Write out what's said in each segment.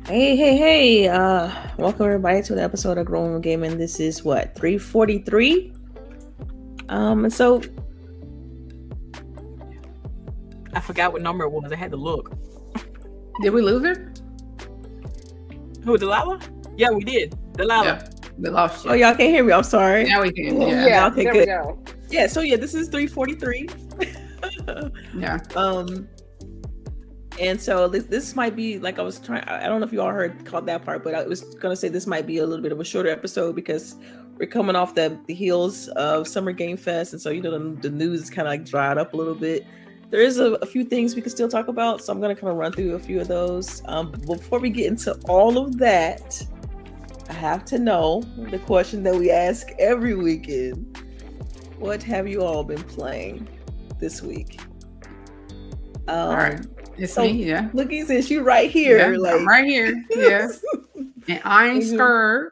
Hey. Welcome everybody to the episode of Grown Room Gaming. This is what, 343? And so I forgot what number it was. I had to look. Did we lose her? Who, Delilah? Yeah, we did. Delilah. Yeah, we lost you. oh, y'all can't hear me. I'm sorry. Now we can. Yeah. Yeah, Okay, there good. we go. Yeah, so this is 343. Yeah. And so this might be like I don't know if you all caught that part, but I was gonna say this might be a little bit of a shorter episode because we're coming off the heels of Summer Game Fest, and so the news is kind of like dried up a little bit. There is a few things we can still talk about, so I'm gonna kind of run through a few of those. Before we get into all of that, I have to know the question that we ask every weekend: what have you all been playing this week? All right. It's so, me, yeah. Looky, since you right here, Yeah, I'm right here. Yeah. And I ain't scared.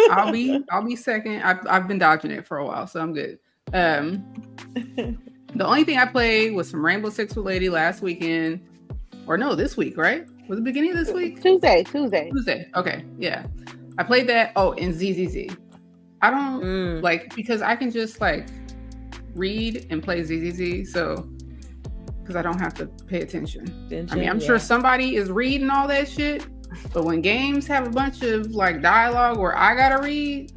I'll be second. I've been dodging it for a while, so I'm good. The only thing I played was some Rainbow Six with Lady last weekend. Or no, this week, right? Was it the beginning of this week? Tuesday. Okay, yeah. I played that. Oh, and ZZZ. I don't because I can just read and play ZZZ, so because I don't have to pay attention. I mean, I'm sure somebody is reading all that shit, but when games have a bunch of dialogue where I gotta read,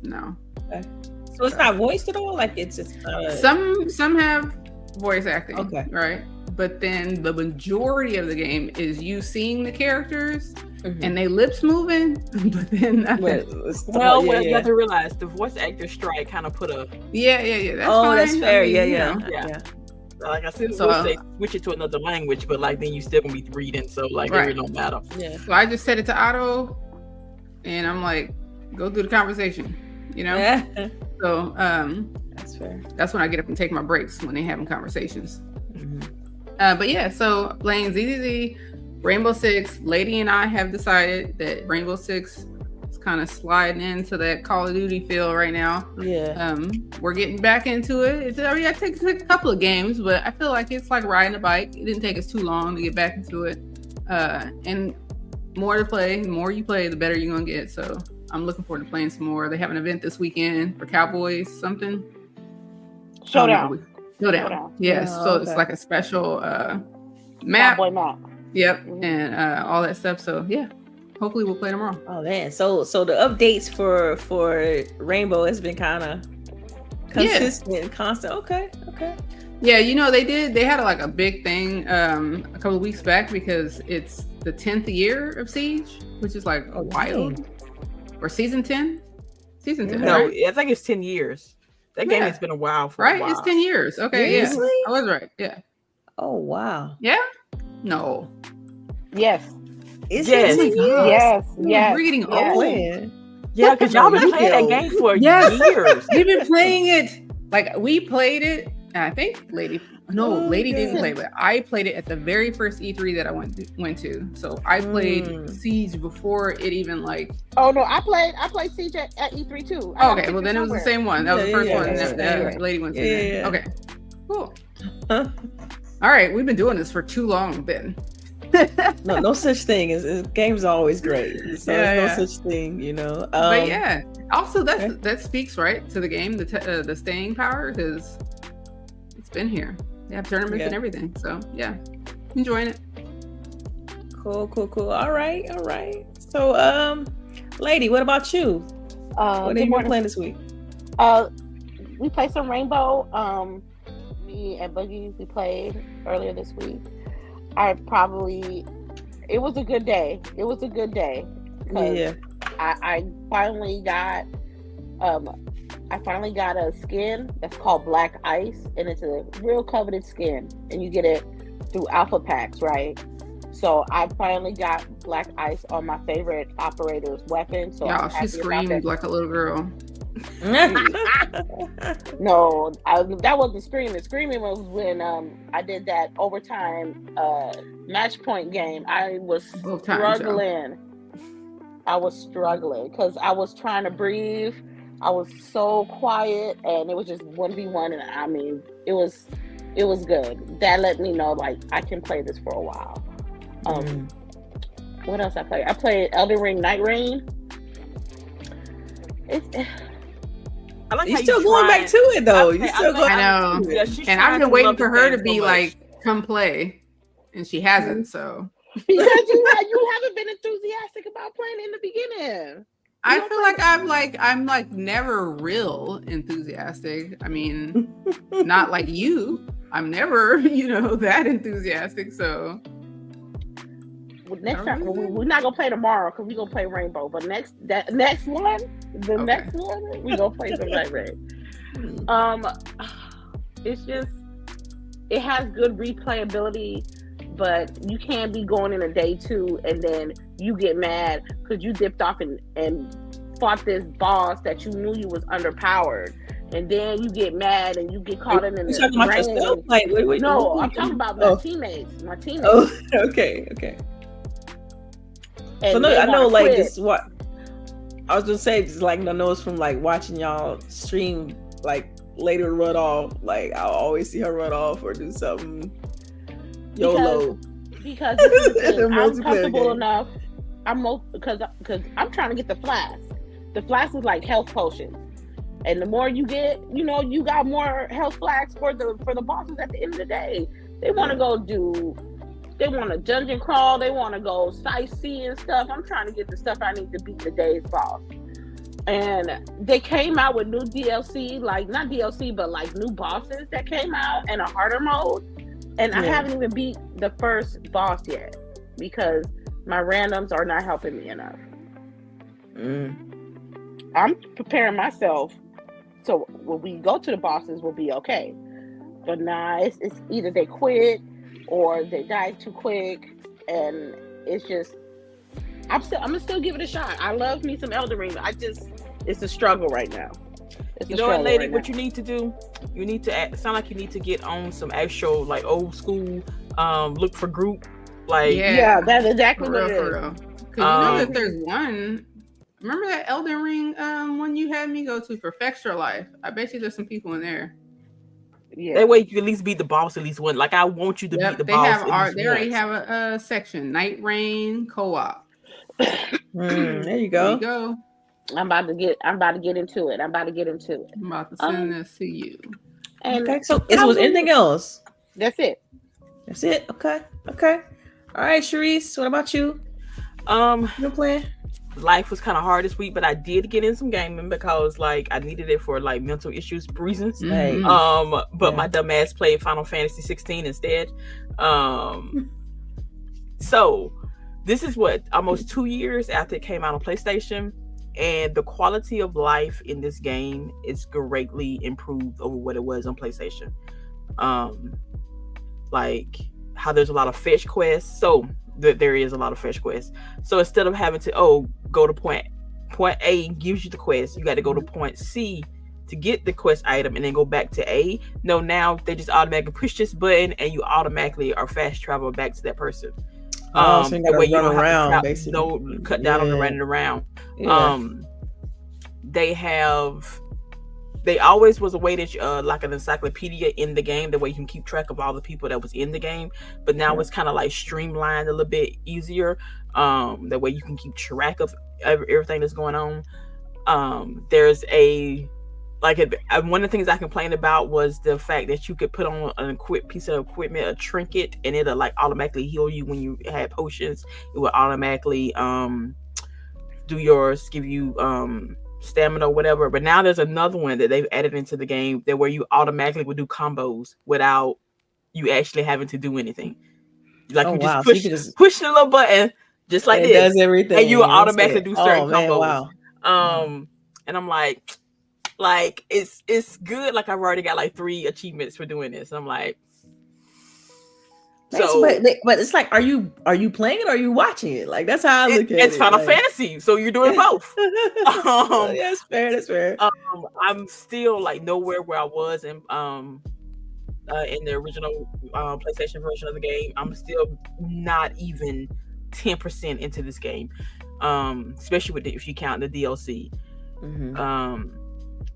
no. Okay. So it's not voiced at all. It's just some have voice acting. Okay. Right, but then the majority of the game is you seeing the characters. Mm-hmm. And they lips moving, but then you have to realize the voice actor strike kind of put a that's fine. That's fair. Yeah. Like I said, say switch it to another language, but then you still gonna be reading, so it really don't matter. Yeah. So I just set it to auto, and I'm like, go through the conversation, Yeah. So that's fair. That's when I get up and take my breaks when they having conversations. Mm-hmm. But yeah, so playing ZZZ. Rainbow Six, Lady and I have decided that Rainbow Six is kind of sliding into that Call of Duty feel right now. Yeah. We're getting back into it. I take a couple of games, but I feel like it's like riding a bike. It didn't take us too long to get back into it. And more to play, the more you play, the better you're going to get. So I'm looking forward to playing some more. They have an event this weekend for Cowboys, something. Showdown. Yes. So it's like a special map. Cowboy map. Yep, and all that stuff. So yeah, hopefully we'll play tomorrow. Oh man, so the updates for Rainbow has been kind of consistent and constant. Okay. Yeah, they had a big thing a couple of weeks back because it's the 10th year of Siege, which is wild. Or season 10. No, right? I think it's 10 years. That game has been a while for right. A while. It's 10 years. Okay, Seriously? Yeah, I was right. Yeah. Oh wow. Yeah. No. Yes. Is Yes. it? Yes. We're getting old. Yeah, because y'all been playing that game for years. We've been playing it. We played it, and I think Lady didn't play, but I played it at the very first E3 that I went to. So I played Siege before it even Oh no, I played Siege at E3 too. Okay, well then it was the same one. That was the first one that Lady went to. Yeah. Okay, cool. All right, we've been doing this for too long then. no such thing. Games are always great. So there's no such thing, But yeah, also that speaks right to the game, the staying power, because it's been here. They have tournaments and everything. So yeah, enjoying it. Cool. All right. So Lady, what about you? What have you been playing this week? We played some Rainbow. Me and Boogie, we played earlier this week. It was a good day. Yeah. I finally got a skin that's called Black Ice, and it's a real coveted skin, and you get it through alpha packs, right? So I finally got Black Ice on my favorite operator's weapon. So she screamed like a little girl. No, that wasn't screaming. Screaming was when I did that overtime match point game. I was struggling. Because I was trying to breathe. I was so quiet, and it was just 1v1, and I mean, it was good. That let me know I can play this for a while. What else I played? I played Elden Ring Night Rain. I like You're still going back to it though. You still going. I know. Yeah, and I've been waiting for her to be like, come play, and she hasn't. So because you haven't been enthusiastic about playing in the beginning. I feel like I'm like never real enthusiastic. I mean, not like you. I'm never, that enthusiastic. So next time we're not gonna play tomorrow because we're gonna play Rainbow. But next one, next one, we gonna play some Night Rain. It's just it has good replayability, but you can't be going in a day 2 and then you get mad because you dipped off and fought this boss that you knew you was underpowered, and then you get mad and you get caught in the rain. Like, wait, no, I'm talking about my teammates. Oh, okay. And so no, I know, like, quit. this what I was gonna say. Just like, I know it's from like watching y'all stream, like later run off. Like, I'll always see her run off or do something YOLO. Because this is the thing, I'm comfortable enough. Because I'm trying to get the flask. The flask is like health potions, and the more you get, you got more health flasks for the bosses. At the end of the day, they want to they want to dungeon crawl. They want to go sightsee and stuff. I'm trying to get the stuff I need to beat the day's boss. And they came out with new DLC, like not DLC, but like new bosses that came out in a harder mode. And I haven't even beat the first boss yet because my randoms are not helping me enough. I'm preparing myself so when we go to the bosses, we'll be okay. But nah, it's either they quit or they die too quick, and it's just I'm gonna still give it a shot. I love me some Elden Ring. It's a struggle right now. Lady, what you need to do, you need to sound like you need to get on some actual like old school look for group, like that's exactly what it is. Because that there's one. Remember that Elden Ring one you had me go to for Fextra Life? I bet you there's some people in there. Yeah. That way you can at least beat the boss at least one. Like I want you to beat the boss. They already have a section, Night Rain co-op. There you go. I'm about to get into it. I'm about to send this to you. And okay, so was anything else? That's it. Okay. All right, CHAREECE, what about you? You're playing? Life was kind of hard this week, but I did get in some gaming because like I needed it for like mental issues reasons. But my dumb ass played Final Fantasy 16 instead. So this is almost 2 years after it came out on PlayStation, and the quality of life in this game is greatly improved over what it was on PlayStation. Like how there's a lot of fetch quests. So there is a lot of fetch quests. So instead of having to go to point A gives you the quest, you got to go to point C to get the quest item and then go back to A. No, now they just automatically push this button and you automatically are fast travel back to that person. So you gotta run around, basically. Cut down on the running around. They always was a way that like an encyclopedia in the game, the way you can keep track of all the people that was in the game. But now it's kind of like streamlined a little bit easier. That way you can keep track of everything that's going on. There's one of the things I complained about was the fact that you could put on an piece of equipment, a trinket, and it'll like automatically heal you when you had potions. It would automatically do yours, give you stamina or whatever. But now there's another one that they've added into the game that where you automatically would do combos without you actually having to do anything. Like just push the little button just like this. It does everything. And you automatically do certain combos. Wow. And I'm like it's good. Like I've already got like 3 achievements for doing this. I'm like, so, but it's like, are you playing it or are you watching it? Like that's how I look at it. It's Final Fantasy, so you're doing both. Yeah, that's fair. I'm still like nowhere where I was in the original PlayStation version of the game. I'm still not even 10% into this game, especially if you count the DLC.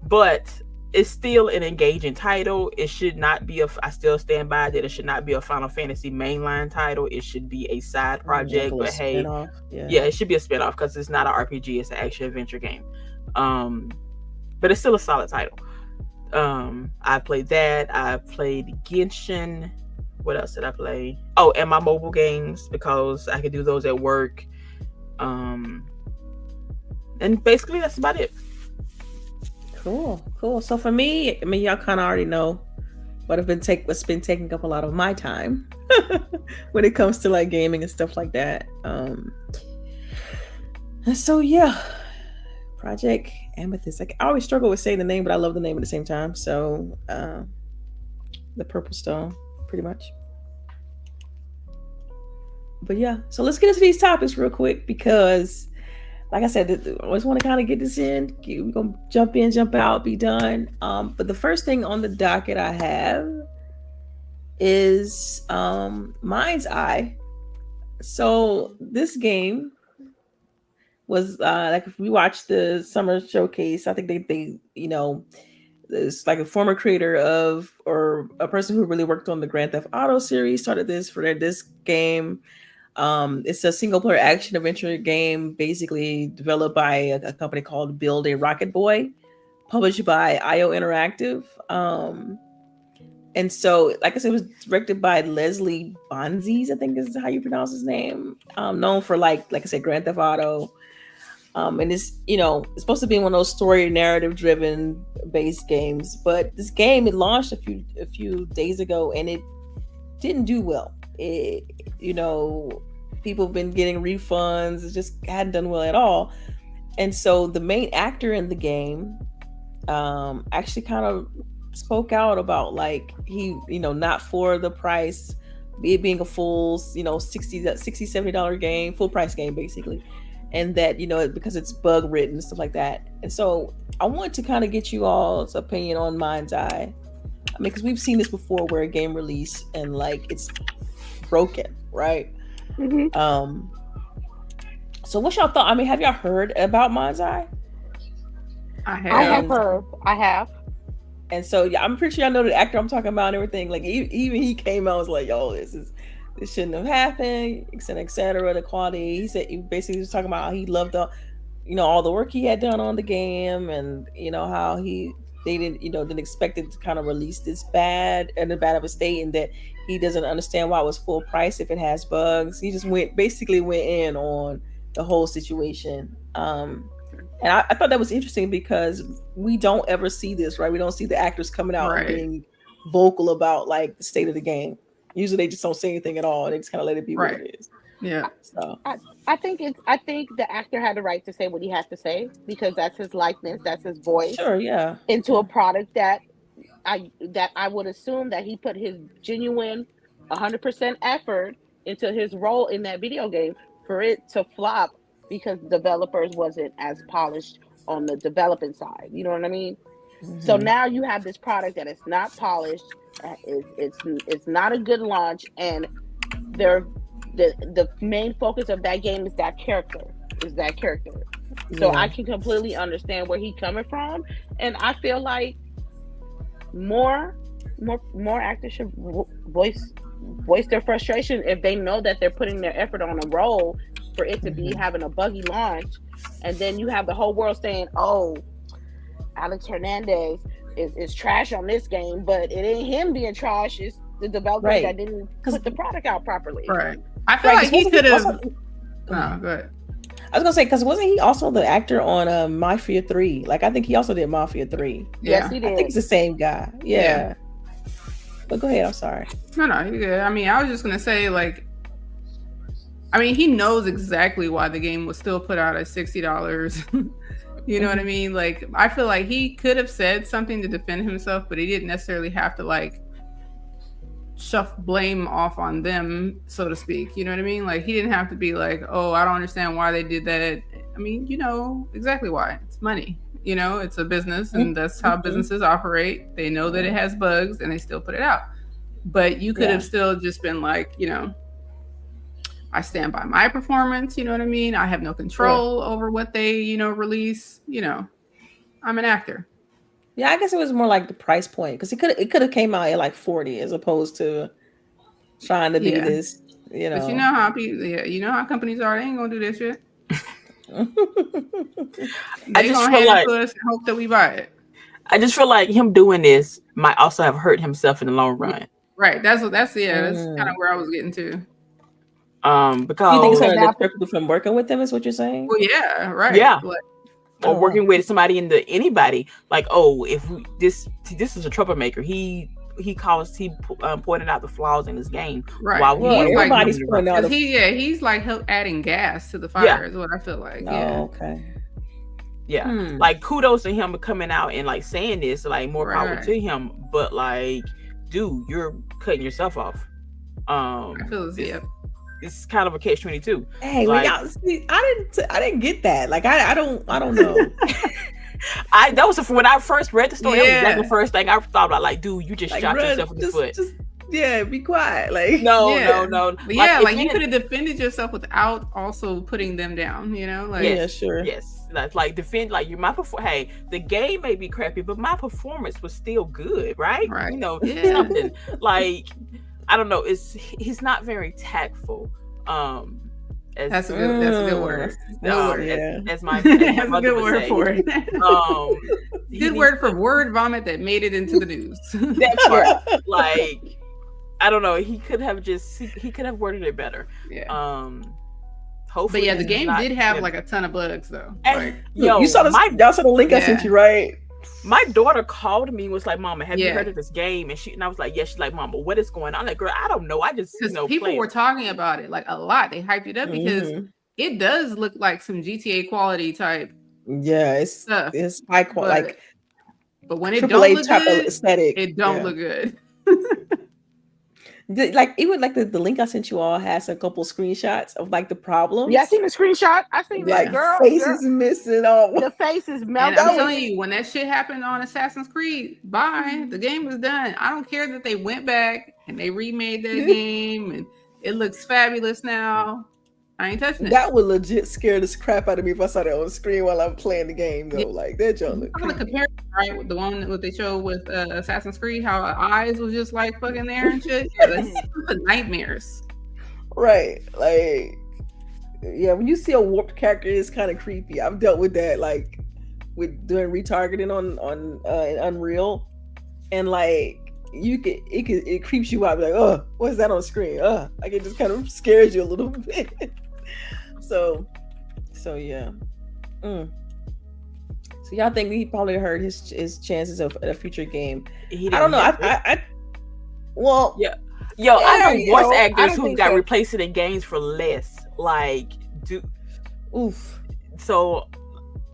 But it's still an engaging title. It should not be I still stand by that. It should not be a Final Fantasy mainline title. It should be a side project. But hey, yeah, it should be a spinoff because it's not an RPG. It's an action adventure game. But it's still a solid title. I played that. I played Genshin. What else did I play? Oh, and my mobile games, because I could do those at work. And basically that's about it. Cool. So for me, I mean, y'all kind of already know what's been taking up a lot of my time when it comes to like gaming and stuff like that. And so yeah, Project Amethyst. Like, I always struggle with saying the name, but I love the name at the same time. So the Purple Stone, pretty much. But yeah, so let's get into these topics real quick because, like I said, I always want to kind of get this in. We're going to jump in, jump out, be done. But the first thing on the docket I have is Mind's Eye. So this game was like, if we watched the summer showcase, I think they it's like a former creator of, or a person who really worked on the Grand Theft Auto series started this for this game. It's a single player action adventure game, basically developed by a company called Build a Rocket Boy, published by IO Interactive. And so, like I said, it was directed by Leslie Bonzies, I think is how you pronounce his name. Known for like I said, Grand Theft Auto. And it's supposed to be one of those story narrative driven based games, but this game, it launched a few days ago and it didn't do well. People have been getting refunds. It just hadn't done well at all. And so the main actor in the game actually kind of spoke out about like he not for the price, it being a full $60-$70 game, full price game basically. And that, because it's bug ridden and stuff like that. And so I want to kind of get you all's opinion on Mind's Eye. I mean, because we've seen this before where a game release and like it's broken, right? Mm-hmm. So what's y'all thought? I mean, have y'all heard about Mind's Eye? I have heard. I have. And so yeah, I'm pretty sure y'all know the actor I'm talking about and everything. Like even he came out and was like, yo, this shouldn't have happened, et cetera, the quality. He said, he basically was talking about how he loved all the work he had done on the game, and how they didn't expect it to kind of release this bad of a state, and that he doesn't understand why it was full price if it has bugs. He just went in on the whole situation. And I thought that was interesting because we don't ever see this, right? We don't see the actors coming out and being vocal about like the state of the game. Usually they just don't say anything at all. They just kind of let it be what it is. Yeah. So I think the actor had the right to say what he had to say because that's his likeness, that's his voice. Sure, yeah. Into a product that I would assume that he put his genuine 100% effort into his role in that video game for it to flop because developers wasn't as polished on the developing side. You know what I mean? Mm-hmm. So now you have this product that is not polished. It's not a good launch, and the main focus of that game is that character. So I can completely understand where he's coming from, and I feel like more actors should voice their frustration if they know that they're putting their effort on a role for it to be having a buggy launch, and then you have the whole world saying, "Oh, Alex Hernandez is trash on this game," but it ain't him being trash. It's the developer that didn't put the product out properly. Right. I feel like he could have. Go ahead. I was gonna say, because wasn't he also the actor on Mafia 3? Like, I think he also did Mafia 3. Yes, he did. I think it's the same guy. Yeah. But go ahead. I'm sorry. No, you're good. I mean, I was just gonna say, like, he knows exactly why the game was still put out at $60. You know what I mean? Like, I feel like he could have said something to defend himself, but he didn't necessarily have to like shove blame off on them, so to speak. You know what I mean? Like, he didn't have to be like, "Oh, I don't understand why they did that." I mean, you know exactly why. It's money. It's a business, and that's how businesses operate. They know that it has bugs, and they still put it out. But you could have still just been like, I stand by my performance. You know what I mean? I have no control over what they, release. I'm an actor. Yeah, I guess it was more like the price point because it could have came out at like 40 as opposed to trying to be this, But you know how people, you know how companies are. They ain't gonna do this shit. They just gonna feel hand like it to us and hope that we buy it. I just feel like him doing this might also have hurt himself in the long run. Right. That's kind of where I was getting to. Because you think it's going to deter people from working with them? Is what you're saying? Well, yeah, right. Yeah. Like, or working with somebody anybody. Like, if this is a troublemaker. He pointed out the flaws in his game. Right. While everybody's pointing out. He's like adding gas to the fire. Is what I feel like. Okay. Yeah, like kudos to him for coming out and like saying this, like more power to him. But like, dude, you're cutting yourself off. I feel it's kind of a catch-22. Hey, like, y'all see, I didn't get that. Like, I don't know. That was when I first read the story. That was the first thing I thought about. Like, dude, you just shot yourself in the foot. Be quiet. Like, no. But like you could have defended yourself without also putting them down. You know, like sure. Yes. That's like defend, like hey, the game may be crappy, but my performance was still good, right? Right. You know, something like, I don't know. He's not very tactful. That's a good word. As my that's a good word say. for it. Good word for word vomit that made it into the news. That part, like, I don't know. He could have worded it better. Yeah. Hopefully, but the game did have like a ton of bugs though. And, you saw y'all saw the link I sent you, right? My daughter called me and was like, "Mama, have you heard of this game?" And I was like, "Yes." She's like, "Mama, what is going on?" I'm like, "Girl, I don't know. I just people were talking about it like a lot. They hyped it up because it does look like some GTA quality type. Yeah, it's stuff. It's high quality, but when it don't look good, aesthetic, it don't look good. Like even like the link I sent you all has a couple screenshots of like the problems. Yeah, I seen the screenshot. I seen like faces missing all. The faces melted. And I'm telling you, when that shit happened on Assassin's Creed, the game was done. I don't care that they went back and they remade that game and it looks fabulous now. I ain't touching it. That would legit scare the crap out of me if I saw that on the screen while I'm playing the game though. Like that joke look I'm gonna compare it, right, with the one what they showed with Assassin's Creed, how her eyes was just like fucking there and shit. Yeah, that's nightmares. Right. Like, yeah, when you see a warped character, it's kind of creepy. I've dealt with that, like with doing retargeting on Unreal, and like it creeps you out. Like, oh, what's that on screen? Like it just kind of scares you a little bit. So yeah. So y'all think he probably heard his chances of a future game? I don't know. I I know voice actors who got replaced in games for less. Like, So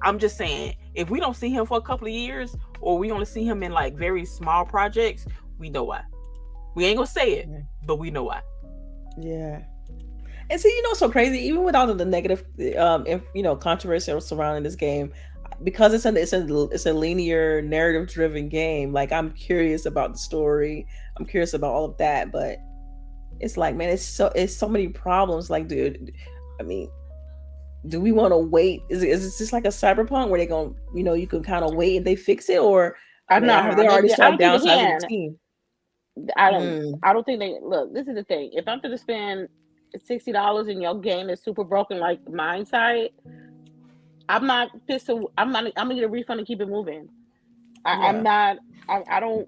I'm just saying, if we don't see him for a couple of years, or we only see him in like very small projects, we know why. We ain't gonna say it, but we know why. Yeah. And see, what's so crazy? Even with all of the negative, controversy surrounding this game, because it's a linear, narrative-driven game. Like, I'm curious about the story. I'm curious about all of that. But it's like, man, it's so many problems. Like, dude, I mean, do we want to wait? Is it just like a Cyberpunk where they gonna, you can kind of wait and they fix it, or have they already started downsizing the team? I don't think they look. This is the thing. If I'm gonna spend $60 and your game is super broken like mine side, I'm not pissed. I'm gonna get a refund and keep it moving. I don't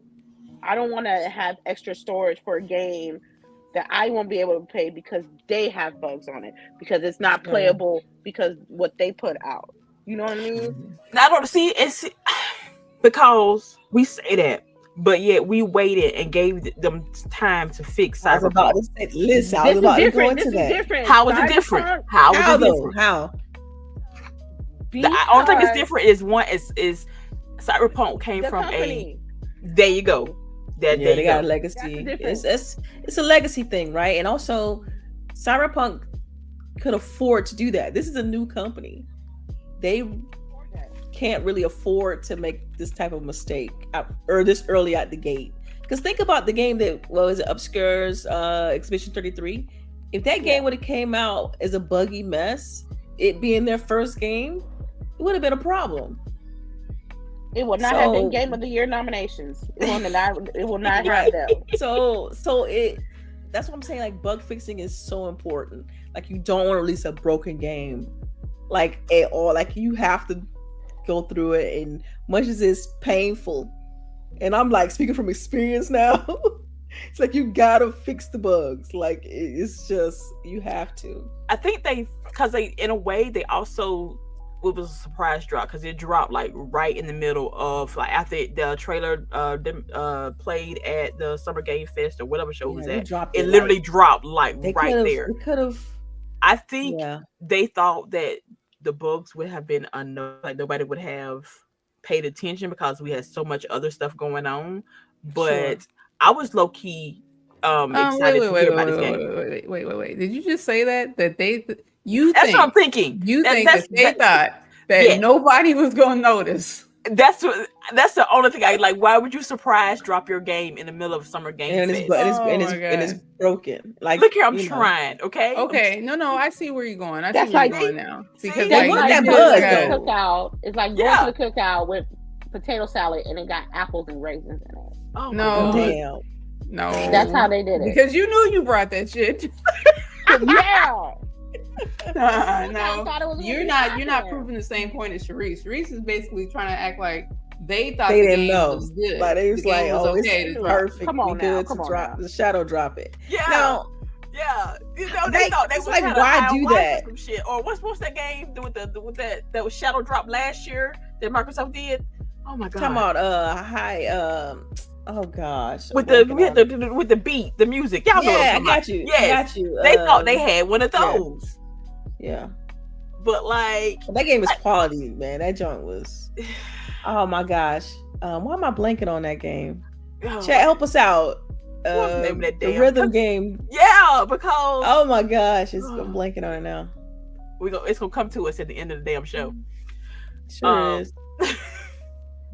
want to have extra storage for a game that I won't be able to play because they have bugs on it, because it's not playable because what they put out. You know what I mean? I don't see it's because we say that, but yet we waited and gave them time to fix Cyberpunk. I was about to say, listen, I was about to go into that. How is it different? How is it different? How? The only thing that's different is is Cyberpunk came from company. There you go. They got a legacy. It's a legacy thing, right? And also, Cyberpunk could afford to do that. This is a new company. They can't really afford to make this type of mistake or this early out the gate. Because think about the game that Obscure's Exhibition 33. If that game would have came out as a buggy mess, it being their first game, it would have been a problem. It will not have any Game of the Year nominations. It will not have them. So that's what I'm saying. Like, bug fixing is so important. Like, you don't want to release a broken game, like, at all. Like, you have to go through it, and much as it's painful, and I'm like speaking from experience now. It's like, you gotta fix the bugs. Like, it's just, you have to. I think because in a way, they also, it was a surprise drop because it dropped like right in the middle of, like, after the trailer played at the Summer Game Fest or whatever show it was at. It literally dropped like right there. It could have. I think they thought that the bugs would have been unknown, like nobody would have paid attention because we had so much other stuff going on. But I was low key excited to hear about this game. Wait. Did you just say that they? That's what I'm thinking. You think that they thought that nobody was gonna notice? That's the only thing I like. Why would you surprise drop your game in the middle of Summer Game Fest? And it's broken. Like, look here, I'm trying. Okay. No, I see where you're going. I see where you're going now. Because that's like, that buzz cookout. It's like going to the cookout with potato salad and it got apples and raisins in it. Oh no, damn. No, that's how they did it. Because you knew you brought that shit. Yeah. No, you're not proving the same point as CHAREECE. CHAREECE is basically trying to act like they thought the game was good. Like, they was like, oh, it's perfect. Come on now, come on drop the shadow drop it. Yeah. Now, you know, they thought they was like, why do that? Some shit. Or what's that game with that was shadow drop last year that Microsoft did? Oh my god. Come on, oh gosh. With the beat, the music. Y'all know what I'm talking about. I got you. They thought they had one of those. Yeah. But like, that game is quality, man. That joint was, oh my gosh. Why am I blanking on that game? Chat, help us out. What's the name of that damn the rhythm game. Yeah, because oh my gosh, I'm blanking on it now. It's gonna come to us at the end of the damn show. Sure is.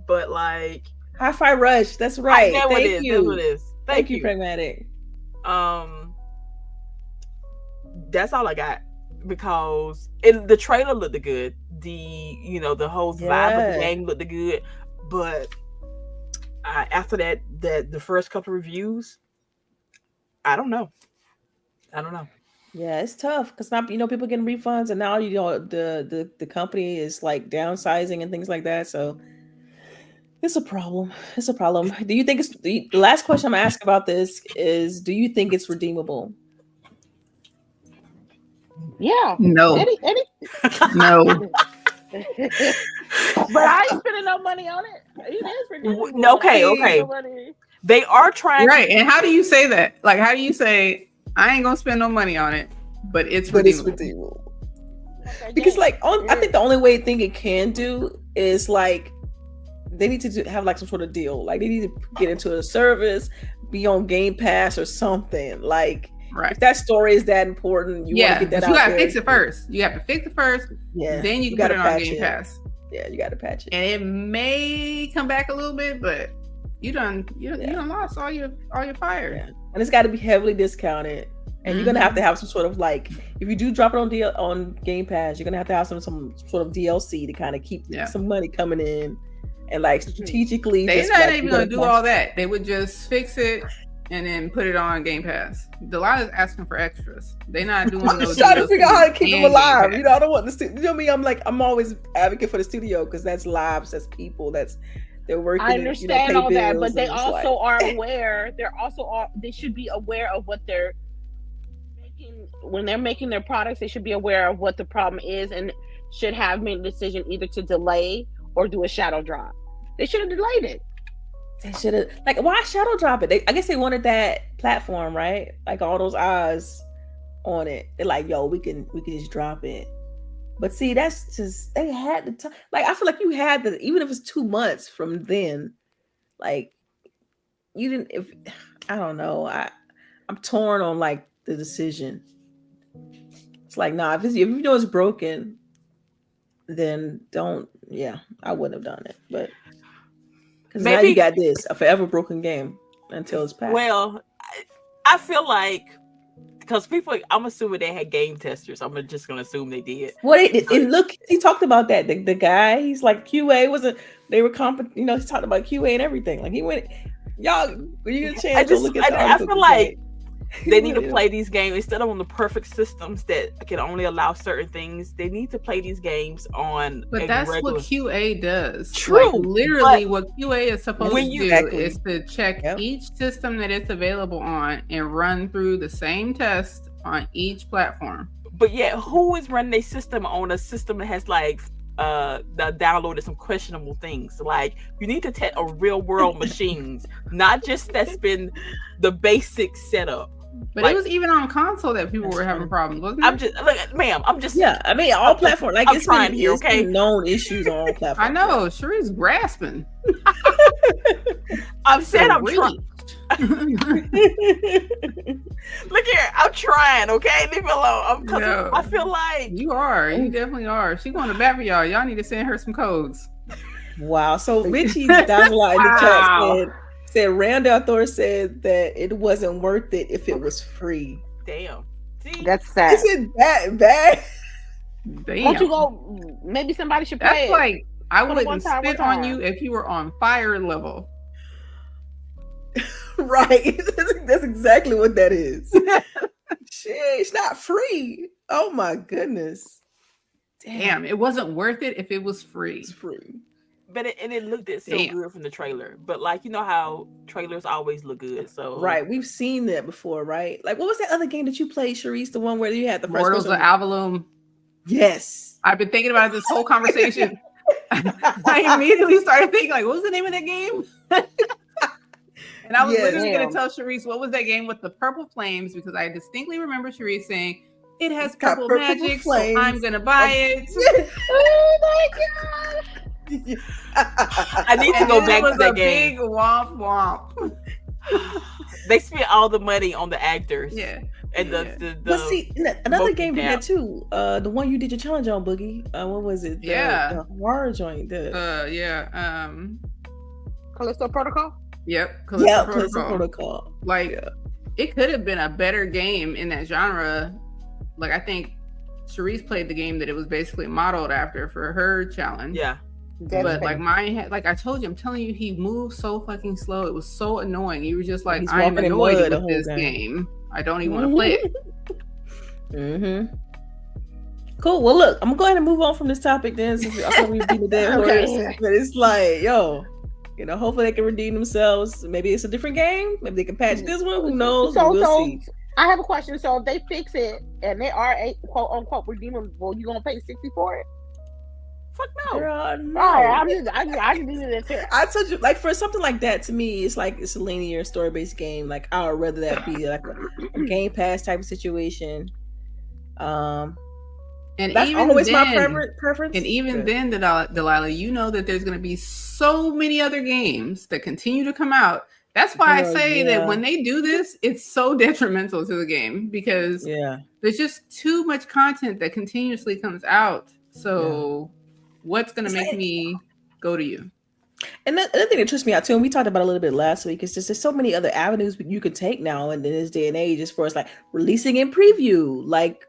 But like, Hi-Fi Rush. That's right. Thank you. That's what it is. Thank you, Pragmatic. That's all I got, because the trailer looked good. The whole vibe of the game looked good, but after that, the first couple of reviews, I don't know. Yeah, it's tough because now people getting refunds, and now the company is like downsizing and things like that. So it's a problem. Do you think the last question I'm gonna ask about this is, do you think it's redeemable? Yeah. No. Any No. But I ain't spending no money on it. It is redeemable. Okay. They are trying. Right. And how do you say that? Like, how do you say I ain't gonna spend no money on it, but it's redeemable? Because I think the only thing it can do is like, they need to have like some sort of deal. Like, they need to get into a service, be on Game Pass or something. Like, right. If that story is that important, you want to get that out. You gotta fix it first. You have to fix it first. Yeah. Then you can put it on Game Pass. Yeah, you gotta patch it. And it may come back a little bit, but you done lost all your fire. Yeah. And it's got to be heavily discounted. And you're gonna have to have some sort of, like, if you do drop it on Game Pass, you're gonna have to have some sort of DLC to kind of keep some money coming in, and like strategically. They're not even gonna do all that. They would just fix it and then put it on Game Pass. DELILAH is asking for extras. They're not doing those. I'm just trying to figure out how to keep them alive. I don't want the studio. You know me? I'm always advocate for the studio because that's lives, that's people, they're working. I understand all that, but they also are aware. They should be aware of what they're making when they're making their products. They should be aware of what the problem is and should have made a decision either to delay or do a shadow drop. They should have delayed it. They should have, like, why shadow drop it? I guess they wanted that platform, right? Like, all those eyes on it. They're like, yo, we can just drop it. But see, that's just, they had the time. Like, I feel like you had the, even if it's 2 months from then, like, you didn't. I don't know. I'm torn on like the decision. It's like, nah, if you know it's broken, then don't. Yeah, I wouldn't have done it, but. Because now you got this, a forever broken game until it's passed. Well, I feel like because people, I'm assuming they had game testers. I'm just gonna assume they did. Well, and look, he talked about that. The guy, he's like QA wasn't. They were competent. You know, he's talking about QA and everything. Like he went, y'all. When you get a chance to look at the I feel like they need to play these games instead of on the perfect systems that can only allow certain things. They need to play these games on. But that's what QA does. True. Like, literally, what QA is supposed to do exactly. is to check each system that it's available on and run through the same test on each platform. But yet, who is running a system on a system that has like downloaded some questionable things? Like, you need to test a real world machines, not just that's been the basic setup. But it was even on console that people were having problems, wasn't it? I'm just, look, ma'am, I'm just. Yeah, I mean, all platforms. Like, it's trying been, here, okay? Been known issues on all platforms. I know. Cheree's grasping. I've said I'm trying. Look here, I'm trying, okay? Leave me alone. I feel like you are. You definitely are. She's going to bat for y'all. Y'all need to send her some codes. Wow. So Richie Dazzler in the chat said Randall Thor said that it wasn't worth it if it was free. Damn. See? That's sad. Is it that bad? Damn. Won't you go? Maybe somebody should play. That's like I wouldn't spit on you if you were on fire level. Right. That's exactly what that is. Shit, it's not free. Oh my goodness. Damn, it wasn't worth it if it was free. It's free. But it looked so good from the trailer. But like, you know how trailers always look good. So right, we've seen that before, right? Like, what was that other game that you played, Charisse? The one where you had the first Mortals of Avalon. Yes. I've been thinking about it this whole conversation. I immediately started thinking, like, what was the name of that game? And I was literally going to tell Charisse what was that game with the purple flames, because I distinctly remember Charisse saying it has purple magic, so I'm going to buy it. Oh my god! I need to go back to that Big game. womp womp. They spent all the money on the actors. Yeah. And the but see, another game did that too. The one you did your challenge on, Boogie. What was it? The horror joint. Callisto Protocol. Yep. Callisto Protocol. Like, it could have been a better game in that genre. Like, I think Charisse played the game that it was basically modeled after for her challenge. Yeah. But like mine had, like I told you, I'm telling you, he moved so fucking slow. It was so annoying. You were just like, I'm annoyed with this game. I don't even want to play it. Mm-hmm. Cool. Well, look, I'm gonna go ahead and move on from this topic then, since I thought we beat the dead horse. But it's like, you know, hopefully they can redeem themselves. Maybe it's a different game. Maybe they can patch this one. Who knows? We'll see. I have a question. So if they fix it and they are a quote unquote redeemable, you gonna pay $60 for it? Fuck no. Girl, no. I just needed it too. I told you, like, for something like that, to me, it's like it's a linear story-based game. Like, I would rather that be like a Game Pass type of situation. And that's even always then, my preference. And even then, Delilah, you know that there's going to be so many other games that continue to come out. That's why I say that when they do this, it's so detrimental to the game, because there's just too much content that continuously comes out. So what's going to make me go to you? And the other thing that trips me out too, and we talked about a little bit last week, is just there's so many other avenues you can take now in this day and age, as far as like releasing in preview, like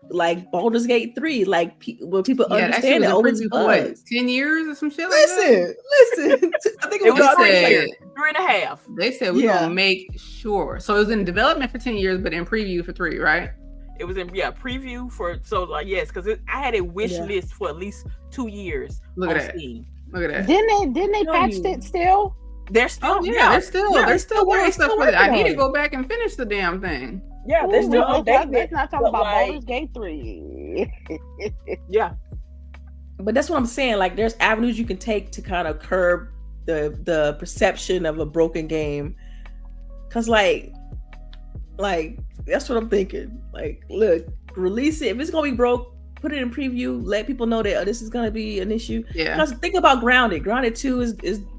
Baldur's Gate 3, like where people understand it. What, 10 years or some shit like that? Listen. I think it was 3.5. They said we're gonna make sure. So it was in development for 10 years, but in preview for 3, right? It was in preview for because I had a wish list for at least 2 years. Look at that. Steam. Look at that. Didn't they patch it still? They're still they're still doing stuff with it. I need to go back and finish the damn thing. Yeah, they're still updating. Let's not talk about Baldur's Gate 3. Yeah. But that's what I'm saying. Like, there's avenues you can take to kind of curb the perception of a broken game. Cause like that's what I'm thinking. Like, look, release it. If it's gonna be broke, put it in preview. Let people know that this is gonna be an issue. Yeah. Because think about Grounded. Grounded 2 is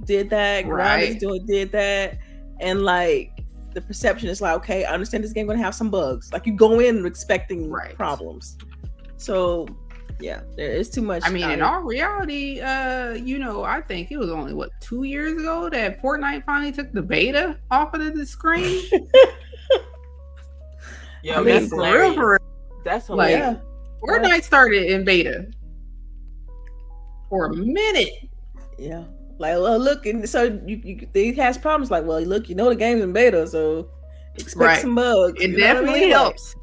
did that. Right. Grounded did that. And like the perception is like, okay, I understand this game gonna have some bugs. Like, you go in expecting problems. So yeah, there is too much. I mean, in all reality, I think it was only 2 years ago that Fortnite finally took the beta off of the screen. Yo, I mean, that's for real, hilarious. for real. That's Like, hilarious. Fortnite started in beta for a minute. Yeah. Like, well, look, and so they has problems. Like, well, look, the game's in beta, so expect some bugs. It definitely helps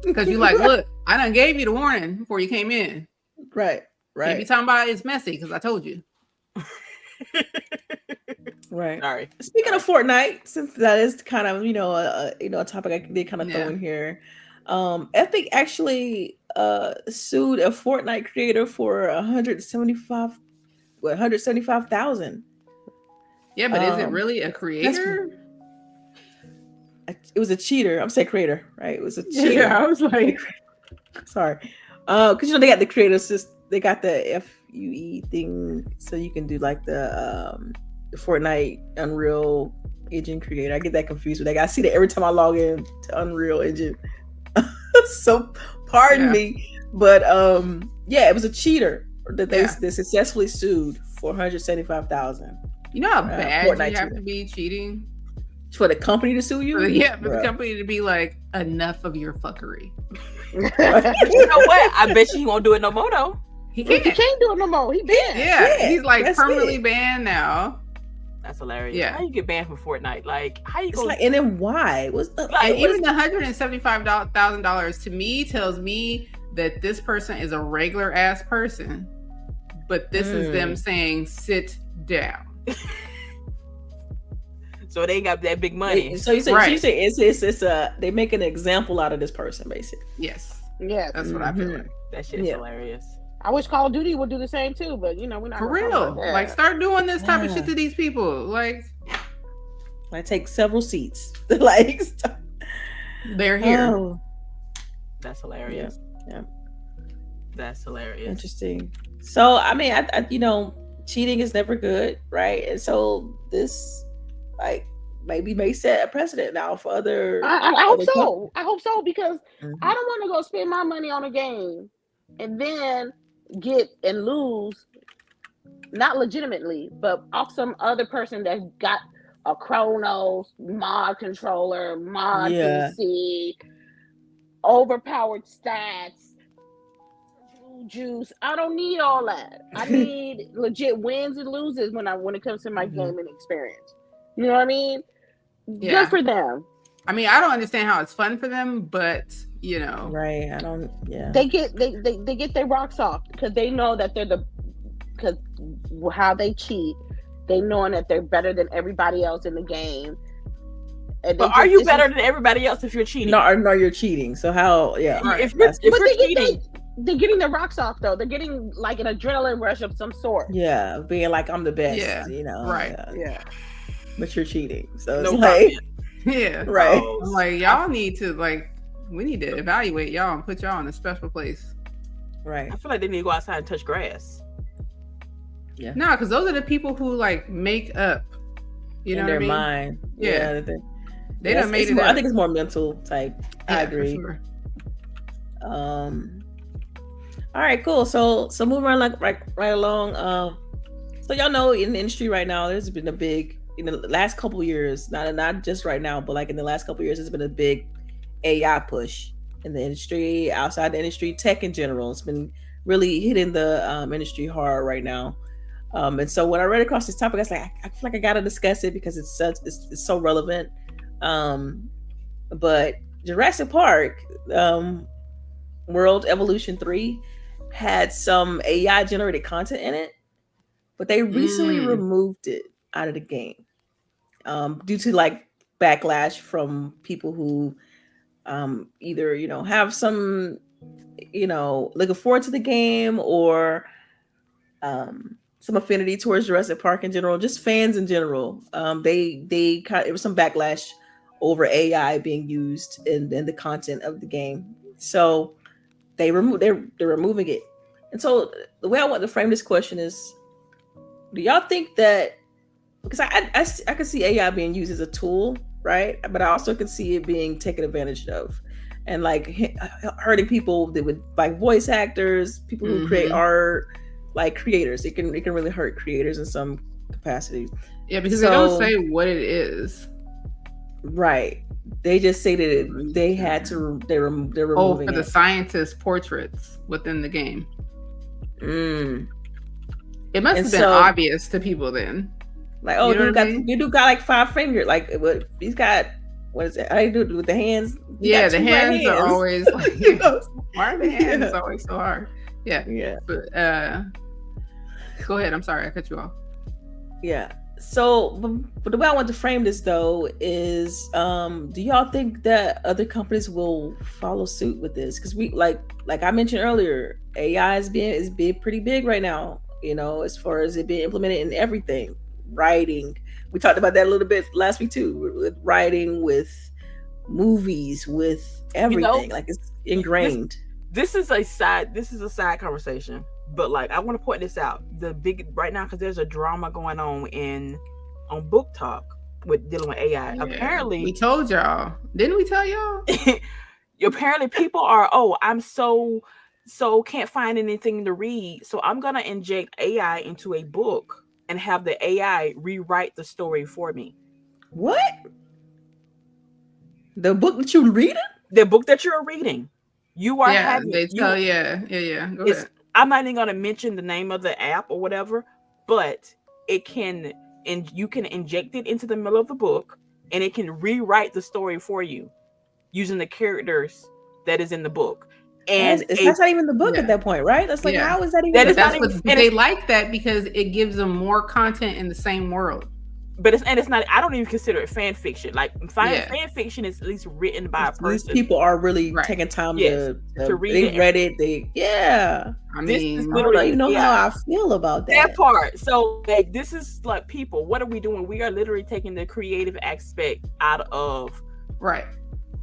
because you like, look, I done gave you the warning before you came in. Right. Can't be talking about it's messy because I told you. Right. Sorry. Speaking of Fortnite, since that is kind of a topic I did kind of throw in here, Epic actually sued a Fortnite creator for $175,000. Yeah, but is it really a creator? It was a cheater. I'm saying creator, right? It was a cheater. Yeah, I was like, sorry, because they got the creator system. They got the FUE thing, so you can do like the Fortnite Unreal Engine creator. I get that confused with that. I see that every time I log in to Unreal Engine. So pardon me, but it was a cheater that they successfully sued for $175,000. You know how bad Fortnite you have to be cheating for the company to sue you? For the company to be like, enough of your fuckery. You know what? I bet you he won't do it no more though. He can't do it no more. He banned. Yeah, he's like permanently banned now. That's hilarious. Yeah. How you get banned from Fortnite? Like, how you go? And then why? Even the $175,000 to me tells me that this person is a regular ass person, but this is them saying sit down. So they got that big money. So you say it's they make an example out of this person, basically. Yes. Yeah. That's what I feel like. That shit's hilarious. I wish Call of Duty would do the same too, but we're not for real. Like, start doing this type of shit to these people. Like, I take several seats. Like, they're here. Oh. That's hilarious. Yeah. That's hilarious. Interesting. So, I mean, I cheating is never good, right? And so this, like, maybe may set a precedent now for other. I hope so. I hope so because I don't want to go spend my money on a game and then get and lose, not legitimately, but off some other person that's got a Chronos mod controller, mod PC, overpowered stats, blue juice. I don't need all that. I need legit wins and loses when it comes to my gaming experience. You know what I mean? Yeah. Good for them. I mean, I don't understand how it's fun for them, but right. I don't. Yeah. They get their rocks off because they know that because how they cheat, they knowing that they're better than everybody else in the game. And but are you better than everybody else if you're cheating? No, you're cheating. So how? Yeah. Right. If you're cheating, they're getting their rocks off though. They're getting like an adrenaline rush of some sort. Yeah, being like I'm the best. Yeah. Right. Yeah. But you're cheating. So it's no like. Yeah. Right. I'm like, y'all need to we need to evaluate y'all and put y'all in a special place. Right. I feel like they need to go outside and touch grass. Yeah. No, because those are the people who make up. You know in what their I mean? mind. Yeah. They done made it more, up. I think it's more mental type. I agree. For sure. All right, cool. So moving on right along. So y'all know in the industry right now, there's been a big in the last couple years, not just right now, but like in the last couple years, there's been a big AI push in the industry, outside the industry, tech in general. It's been really hitting the industry hard right now. And so when I read across this topic, I was like, I feel like I gotta discuss it because it's so relevant. But Jurassic Park, World Evolution 3 had some AI generated content in it, but they recently removed it out of the game due to like backlash from people who either have some looking forward to the game or some affinity towards Jurassic Park in general, just fans in general. It was some backlash over AI being used in the content of the game, so they're removing it. And so the way I want to frame this question is, do y'all think that, because I can see AI being used as a tool, right? But I also can see it being taken advantage of and like hurting people that would like voice actors, people who create art, like creators. It can really hurt creators in some capacity. Yeah, because they don't say what it is. Right. They just say that they had to. They're removing for the it. scientist portraits within the game. Mm. It must And have been so- obvious to people then. Like, oh, You know dude what I got mean? you do got like 5 fingers. Like, what he's got? What is it? How do you do it with the hands? He Yeah, got the 2 right hands are always like, You know? why are the hands Yeah. always so hard? Yeah. Yeah. But go ahead. I'm sorry, I cut you off. Yeah. So, but the way I want to frame this though is, do y'all think that other companies will follow suit with this? Because we like I mentioned earlier, AI is being pretty big right now. You know, as far as it being implemented in everything, writing. We talked about that a little bit last week too, with writing, with movies, with everything. Like it's ingrained. This is a side conversation, but like I want to point this out. The big right now, because there's a drama going on Book Talk with dealing with AI. Yeah, Apparently, we told y'all. Didn't we tell y'all? apparently people are, I'm so can't find anything to read, so I'm gonna inject AI into a book and have the AI rewrite the story for me. What? The book that you reading? The book that you're reading, you are having. They tell yeah. Go ahead. I'm not even gonna mention the name of the app or whatever, but it can, and you can inject it into the middle of the book, and it can rewrite the story for you using the characters that is in the book. And that's not even the book at that point, right? That's like, how is that even? They like that because it gives them more content in the same world. But it's not. I don't even consider it fan fiction. Like fan fiction is at least written by a person. These people are really taking time to read it. They read it. I mean, I don't even know how I feel about that. That part. So like, this is like, people. What are we doing? We are literally taking the creative aspect out of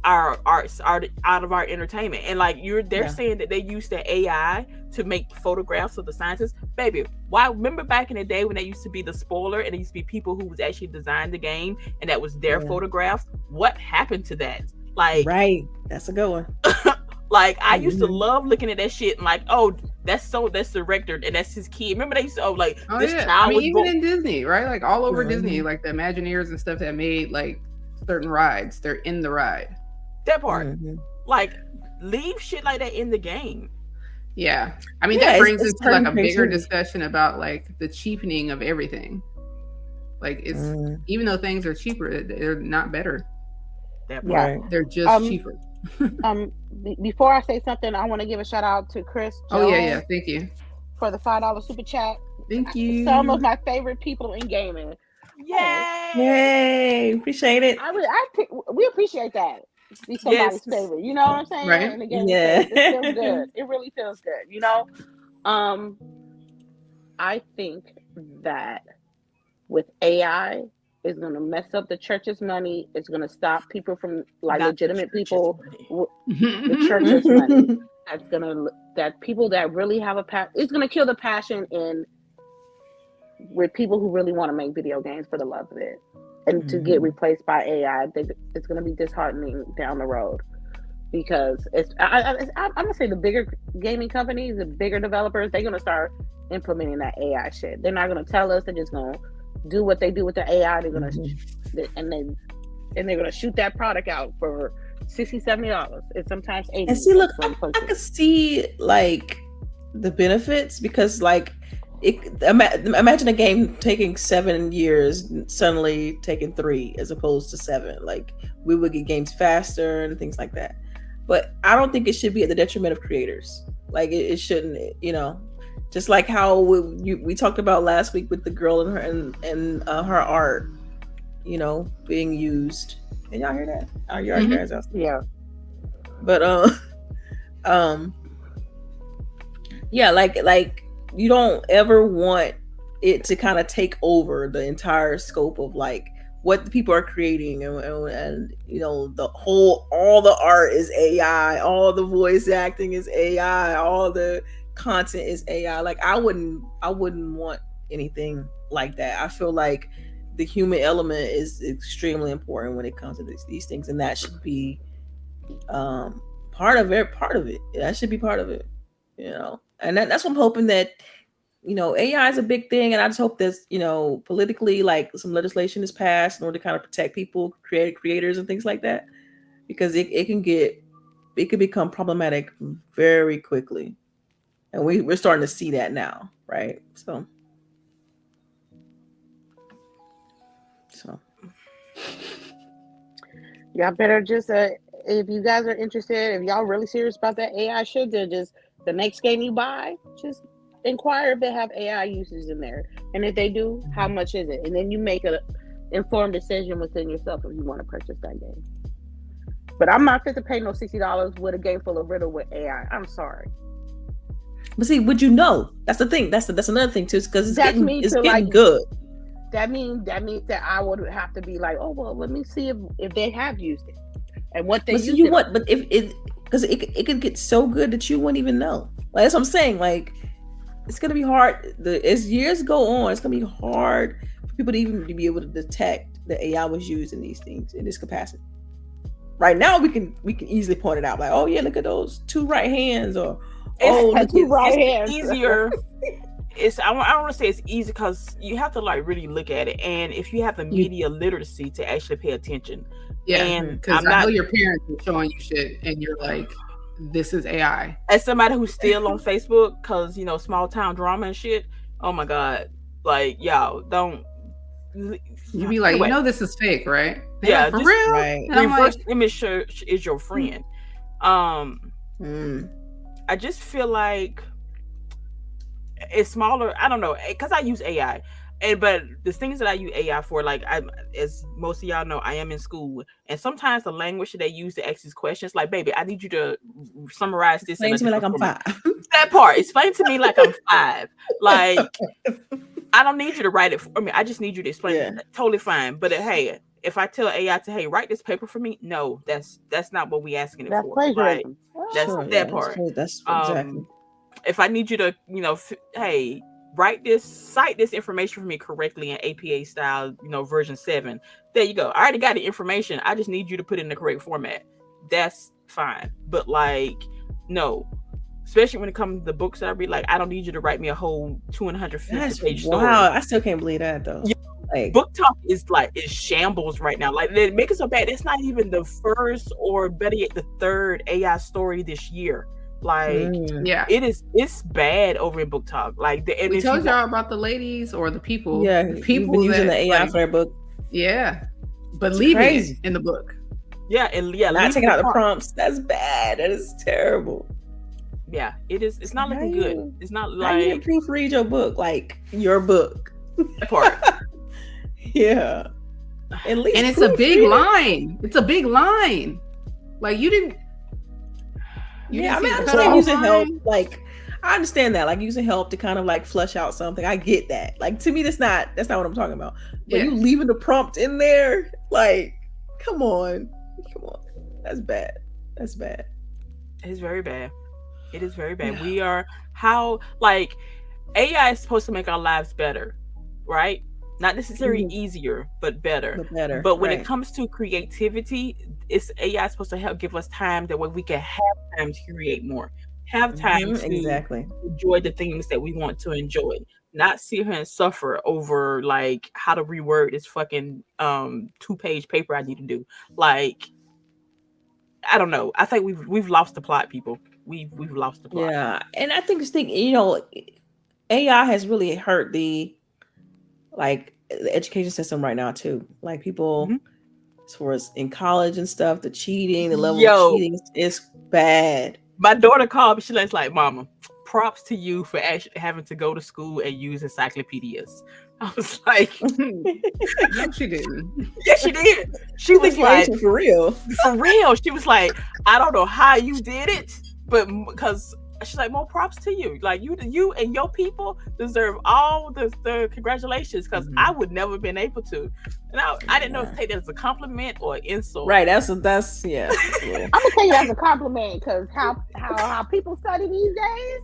our arts, out of our entertainment. And like they're saying that they use the AI to make photographs of the scientists. Baby, why? Remember back in the day when they used to be the spoiler and there used to be people who was actually designed the game and that was their photographs? What happened to that? Like, right, that's a good one. Like I used to love looking at that shit and like, that's the director and that's his kid. Remember they used to this child. I mean, even in Disney, right? Like all over Disney, like the Imagineers and stuff that made like certain rides, they're in the ride. That part, like, leave shit like that in the game. Yeah, I mean that brings us to like a bigger discussion about like the cheapening of everything. Like it's even though things are cheaper, they're not better. They're just cheaper. Before I say something, I want to give a shout out to Chris Jones. Oh yeah, thank you for the $5 super chat. Thank you. Some of my favorite people in gaming. Yay! Appreciate it. We appreciate that. Be somebody's favorite, you know what I'm saying? Right? And again, it feels good. It really feels good, you know. I think that with AI, it's gonna mess up the church's money. It's gonna stop people from legitimate people. The church's money. That people that really have it's gonna kill the passion with people who really want to make video games for the love of it. And to get replaced by AI, I think it's going to be disheartening down the road, because I'm going to say the bigger gaming companies, the bigger developers, they're going to start implementing that AI shit. They're not going to tell us. They're just going to do what they do with the AI. They're going to, and they're going to shoot that product out for $60, $70, and sometimes $80. And see, look, I can see like the benefits, because like, imagine a game taking 7 years suddenly taking 3 as opposed to 7. Like, we would get games faster and things like that. But I don't think it should be at the detriment of creators. Like, it shouldn't, you know, just like how we talked about last week with the girl and her art, you know, being used. Can y'all hear that? Are you guys out? Yeah. But yeah, like you don't ever want it to kind of take over the entire scope of like what the people are creating, and you know, all the art is AI, all the voice acting is AI, all the content is AI. Like I wouldn't want anything like that. I feel like the human element is extremely important when it comes to these things, and that should be part of it. That should be part of it, you know. And that's what I'm hoping that AI is a big thing, and I just hope that politically, like some legislation is passed in order to kind of protect people, creators and things like that, because it could become problematic very quickly, and we're starting to see that now, right? So y'all better just if you guys are interested, if y'all really serious about that AI shit, then just the next game you buy, just inquire if they have AI uses in there, and if they do, how much is it, and then you make a informed decision within yourself if you want to purchase that game. But I'm not fit to pay no $60 with a game full of riddle with AI. I'm sorry. But see, would you know? That's the thing. That's another thing too, because it's getting good. That means that I would have to be like, oh well, let me see if they have used it and what they use it. But if because it could get so good that you wouldn't even know. Like that's what I'm saying. Like it's gonna be hard. As years go on, it's gonna be hard for people to even be able to detect that AI was used in these things in this capacity. Right now, we can easily point it out. Like, oh yeah, look at those two right hands, or look two right hands. Easier. I don't want to say it's easy because you have to like really look at it, and if you have the media literacy to actually pay attention. Yeah, because I know your parents are showing you shit, and you're like, "This is AI." As somebody who's still on Facebook, because small town drama and shit. Oh my god, like y'all don't. You be like, anyway. This is fake, right? Yeah, for real. Right. Reverse image search is your friend. I just feel like it's smaller. I don't know, because I use AI, but the things that I use AI for, like as most of y'all know, I am in school, and sometimes the language that they use to ask these questions, like, baby, I need you to summarize this. Explain to me like I'm 5. That part. Explain to me like I'm 5. Like. I don't need you to write it for me. I just need you to explain it. Totally fine. But hey, if I tell AI to write this paper for me, no, that's not what we asking it for. Plagiarism. Right? That's that part. That's exactly. If I need you to, cite this information for me correctly in APA style, version 7. There you go. I already got the information. I just need you to put it in the correct format. That's fine. But no. Especially when it comes to the books that I read, like I don't need you to write me a whole 250-page story. Wow, I still can't believe that though. Like book talk is shambles right now. Like they make it so bad. It's not even the first or better yet the third AI story this year. Like it's bad over in book talk. Like we told y'all about the ladies or the people. Yeah, the people been using the AI for their book. Yeah, but leaving it in the book. Yeah, and not taking out the prompts. That's bad. That is terrible. Yeah, it is. It's not looking good. It's not like how you proofread your book, like your book. Part. Yeah. At least and it's a big line. It's a big line. Like you didn't. I understand using help. Like I understand that, like using help to kind of like flesh out something. I get that. Like to me, that's not what I'm talking about. But you leaving the prompt in there, like, come on. That's bad. It's very bad. It is very bad. Yeah. AI is supposed to make our lives better, right? Not necessarily easier, but better. But when it comes to creativity, AI is supposed to help give us time that way we can have time to create more, have time to enjoy the things that we want to enjoy, not sit here and suffer over like how to reword this fucking 2-page paper I need to do. Like, I don't know. I think we've lost the plot, people. We've lost the plot. Yeah, and I think AI has really hurt the education system right now too. Like people, as far as in college and stuff, the cheating, the level of cheating is bad. My daughter called me. She's like, "Mama, props to you for actually having to go to school and use encyclopedias." I was like, no, she didn't. Yes, she did. She was like, for real. She was like, I don't know how you did it, but because she's like, more props to you. Like you and your people deserve all the congratulations, because I would never have been able to. And I didn't know if to take that as a compliment or insult. Right. That's yeah. I'm gonna tell you that's a compliment, because how people study these days.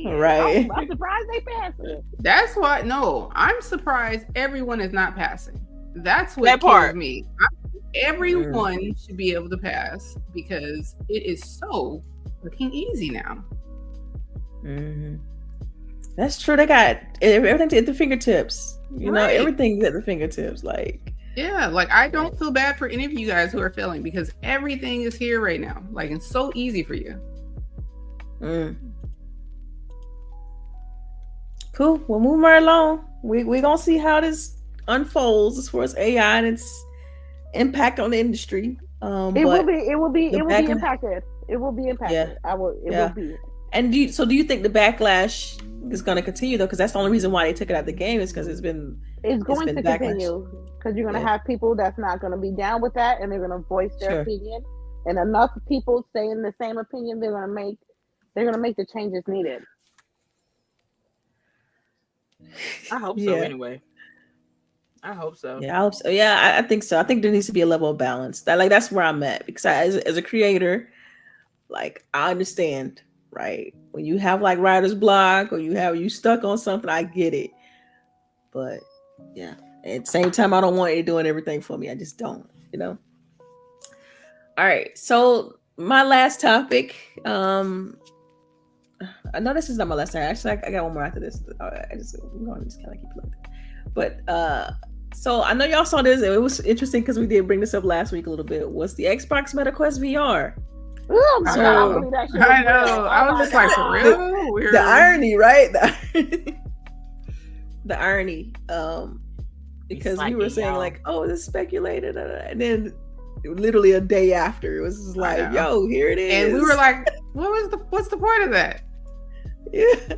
Right. I'm surprised they pass it. That's why. No, I'm surprised everyone is not passing. That's what kills me. Everyone should be able to pass, because it is so fucking easy now. That's true. They got everything at the fingertips. You know, Right. everything's at the fingertips. Like, yeah, like I don't feel bad for any of you guys who are failing because everything is here right now. Like it's so easy for you. Cool. We'll move right along. We're gonna see how this unfolds as far as AI and its impact on the industry. It will be impacted. It will be impacted. Yeah. It will be. And do you think the backlash is going to continue though? Because that's the only reason why they took it out of the game is because it's going to continue. Because you're going to have people that's not going to be down with that, and they're going to voice their opinion. And enough people saying the same opinion, they're going to make the changes needed. I hope so. Anyway, I hope so. Yeah, I hope so. Yeah, I think so. I think there needs to be a level of balance. That's where I'm at because as a creator, like I understand. Right, when you have like writer's block or you stuck on something, I get it, but yeah, at the same time I don't want it doing everything for me. I just don't, all right, so my last topic, I know this is not my last time. Actually, I got one more after this. We're going to just kind of keep looking, but so I know y'all saw this. It was interesting because we did bring this up last week a little bit. Was the Xbox MetaQuest VR? Oh my God, I know. I was just like, for real? Weird. The irony, right? The irony. Because we were saying like, oh, this is speculated, and then literally a day after, it was just like, yo, here it is. And we were like, what's the point of that? Yeah.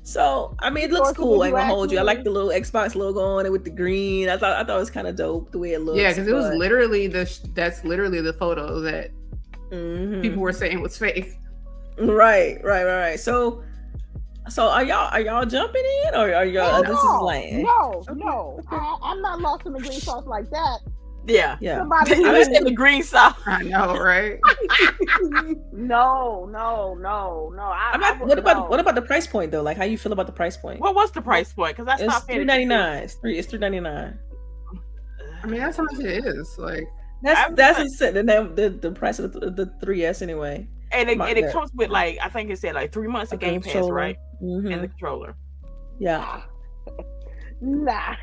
So I mean, it looks cool. I ain't gonna hold you. I like the little Xbox logo on it with the green. I thought it was kind of dope the way it looks. Yeah, because it was literally that's literally the photo that people were saying was fake. Right. So are y'all jumping in or are y'all? This is like no. I'm not lost in the green sauce like that. Yeah. Somebody was in the green sauce. I know, right? No. What about the price point though? Like, how you feel about the price point? Well, what's the price point? Because that's not $3.99. It's $3.99. I mean, that's how much it is. Like. That's the price of the 3S anyway. And it comes with like, I think it said like 3 months of Game Pass, right? And the controller. Yeah. Nah,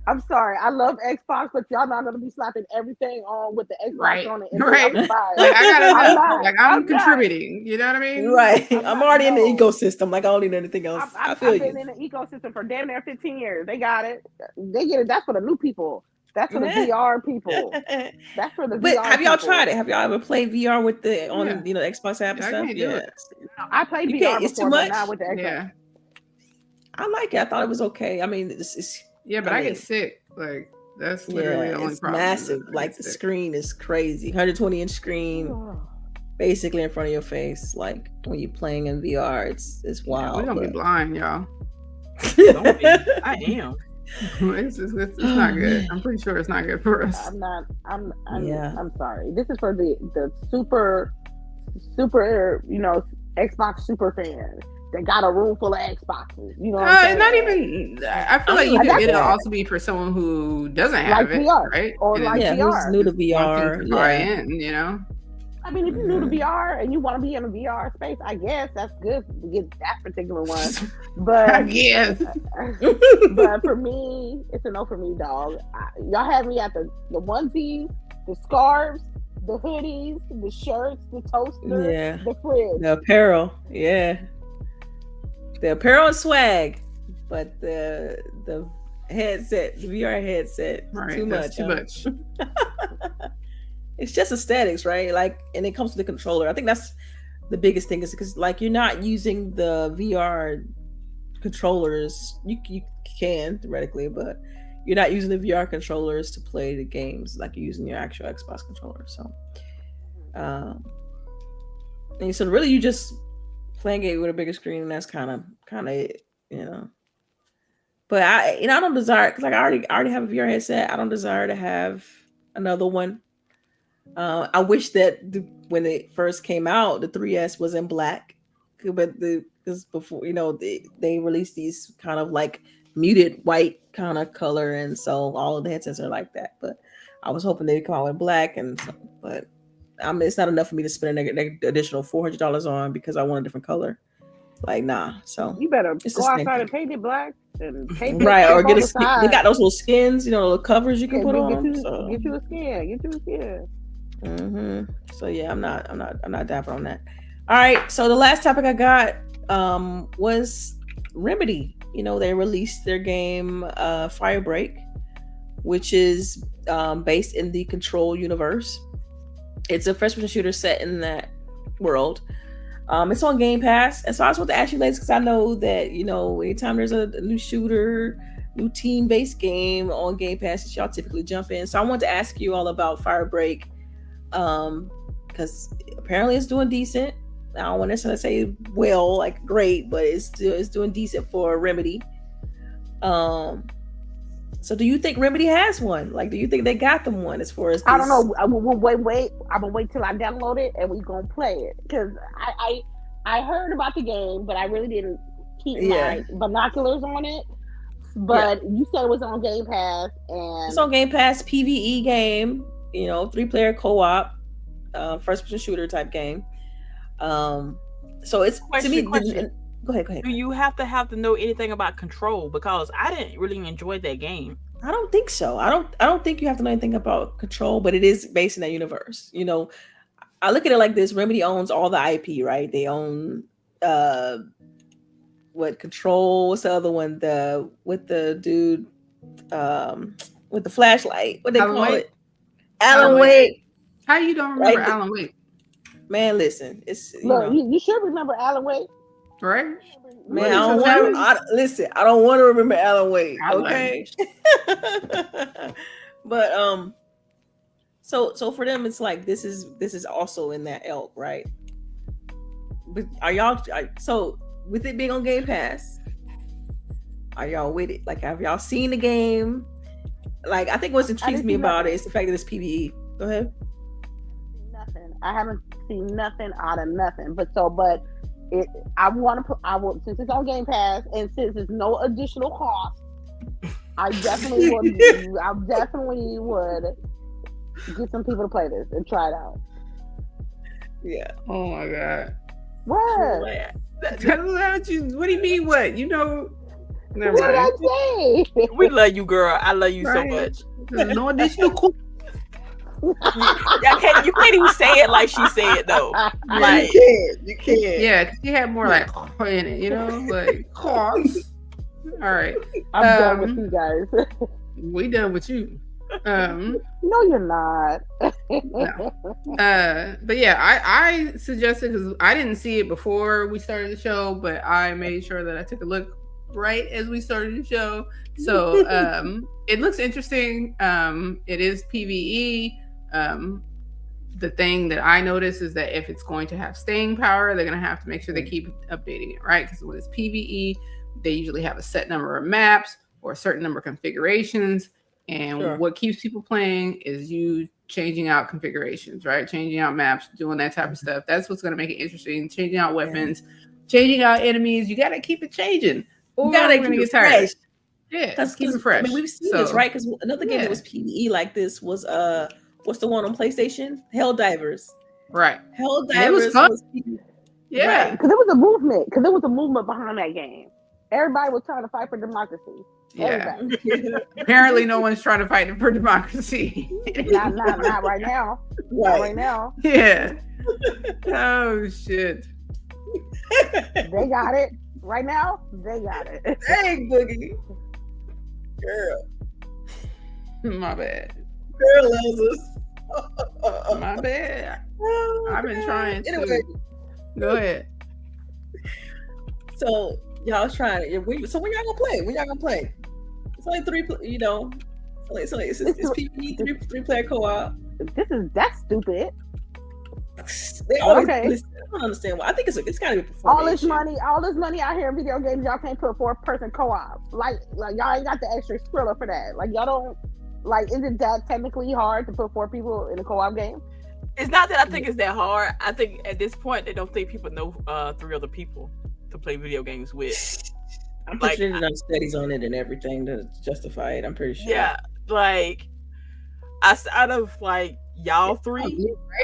I'm sorry. I love Xbox, but y'all not gonna be slapping everything on with the Xbox on it. Right. Like I gotta I'm contributing. You know what I mean? Right. I'm already in the ecosystem. Like I don't need anything else. I've been in the ecosystem for damn near 15 years. They got it. They get it. That's for the new people. That's for the VR people. That's for the VR. But have y'all tried it? Have y'all ever played VR with the Xbox app and stuff? Yeah. I played VR it's before, too much. but not with the Xbox. Yeah. I like it. I thought it was okay. I mean, it's but I get sick. Like that's literally the only it's problem. Massive. Like the screen is crazy. 120-inch screen, basically in front of your face. Like when you're playing in VR, it's wild. We're gonna be blind, y'all. Don't be. I am. It's not good. I'm pretty sure it's not good for us. I'm sorry. This is for the super Xbox super fans that got a room full of Xboxes. You know what I'm saying? Not even. I feel like it'll also be for someone who doesn't have it, VR, right? Or like VR. Who's new to VR? You know. I mean, if you're new to VR and you want to be in a VR space, I guess that's good to get that particular one. But I guess. But for me, it's a no for me, dog. Y'all had me at the onesies, the scarves, the hoodies, the shirts, the toaster, the fridge, the apparel, the apparel and swag, but the headset, the VR headset, too much. It's just aesthetics, right? Like, and it comes with the controller. I think that's the biggest thing, is because like you're not using the VR controllers. You can theoretically, but you're not using the VR controllers to play the games like you're using your actual Xbox controller. So, and so really you just playing it with a bigger screen, and that's kind of it, But I don't desire, because like I already have a VR headset. I don't desire to have another one. I wish that when it first came out, the 3S was in black, but because before they released these kind of like muted white kind of color, and so all of the headsets are like that. But I was hoping they'd come out in black, but it's not enough for me to spend an additional $400 on because I want a different color. Like, nah. So You better it's the go same outside thing. and paint it black and paint Right, or tape get on a the skin. They side. got those little skins, you know, little covers you can put on. Get you So. a skin. Get you a skin. So yeah, I'm not dapping on that. All right. So the last topic I got was Remedy. You know, they released their game Firebreak, which is based in the Control universe. It's a first-person shooter set in that world. It's on Game Pass, and so I just want to ask you, ladies, because I know that, you know, anytime there's a new shooter, new team-based game on Game Pass, y'all typically jump in. So I want to ask you all about Firebreak, because apparently it's doing decent. I don't want to necessarily say well, like great, but it's doing decent for Remedy. So do you think Remedy has one? Like, do you think they got them one as far as this? I don't know. We'll wait. I'm gonna wait till I download it and we gonna play it, because I heard about the game, but I really didn't keep my binoculars on it. But you said it was on Game Pass, and it's on Game Pass, PvE game. You know, 3-player co-op, first-person shooter type game. So it's to me. Go ahead. Do you have to know anything about Control? Because I didn't really enjoy that game. I don't think so. I don't think you have to know anything about Control, but it is based in that universe. You know, I look at it like this: Remedy owns all the IP, right? They own what Control? What's the other one? With the dude with the flashlight. What they call it? Alan Wake. How you don't remember Alan Wake? Man, listen, it's you should remember Alan Wake. Right? Man, I don't want to remember Alan Wake. Okay. But so for them it's like this is also in that ilk, right? But are y'all so with it being on Game Pass, are y'all with it? Like, have y'all seen the game? Like, I think what intrigues me about it is the fact that it's PvE. Go ahead. Nothing. I haven't seen nothing out of nothing. But I will, since it's on Game Pass and since there's no additional cost, I definitely would get some people to play this and try it out. Yeah. Oh my god. What? What do you mean? What? You know? What did I say? We love you, girl. I love you so much. No additional cost. You can't even say it like she said though. Like you can't. Yeah, because you have more like in it, you know, like cost. All right, I'm done with you guys. We done with you. No, you're not. No. But yeah, I suggested, because I didn't see it before we started the show, but I made sure that I took a look right as we started the show. So it looks interesting. It is PvE. The thing that I noticed is that if it's going to have staying power, they're going to have to make sure they keep updating it, right? Because when it's PvE, they usually have a set number of maps or a certain number of configurations. And what keeps people playing is you changing out configurations, right? Changing out maps, doing that type of stuff. That's what's going to make it interesting. Changing out weapons, changing out enemies. You got to keep it changing. Or we're going to get tired. Yeah, let's keep it fresh. I mean, we've seen this, right? Because another game that was PvE like this was what's the one on PlayStation? Helldivers. Right. Helldivers was PvE. Yeah, because it was a movement. Because there was a movement behind that game. Everybody was trying to fight for democracy. Yeah. Apparently, no one's trying to fight for democracy. not right now. Not right now. Yeah. Oh shit. They got it. Right now, they got it. Dang, Boogie. Girl. My bad. Girl loves us. My bad. Oh, I've been trying to. Anyway. Go ahead. So, y'all trying it. So when y'all gonna play? When y'all gonna play? It's only three, you know. It's PvE, 3-player co-op. That's stupid. They always listen, I don't understand why. I think it's gotta be performance. All this money out here in video games, y'all can't put 4-person co-op. Like y'all ain't got the extra skrilla for that. Like y'all don't isn't that technically hard to put 4 people in a co-op game? It's not that I think it's that hard. I think at this point they don't think people know 3 other people to play video games with. I'm pretty sure they've done studies on it and everything to justify it. I'm pretty sure. Yeah, like out of like y'all 3,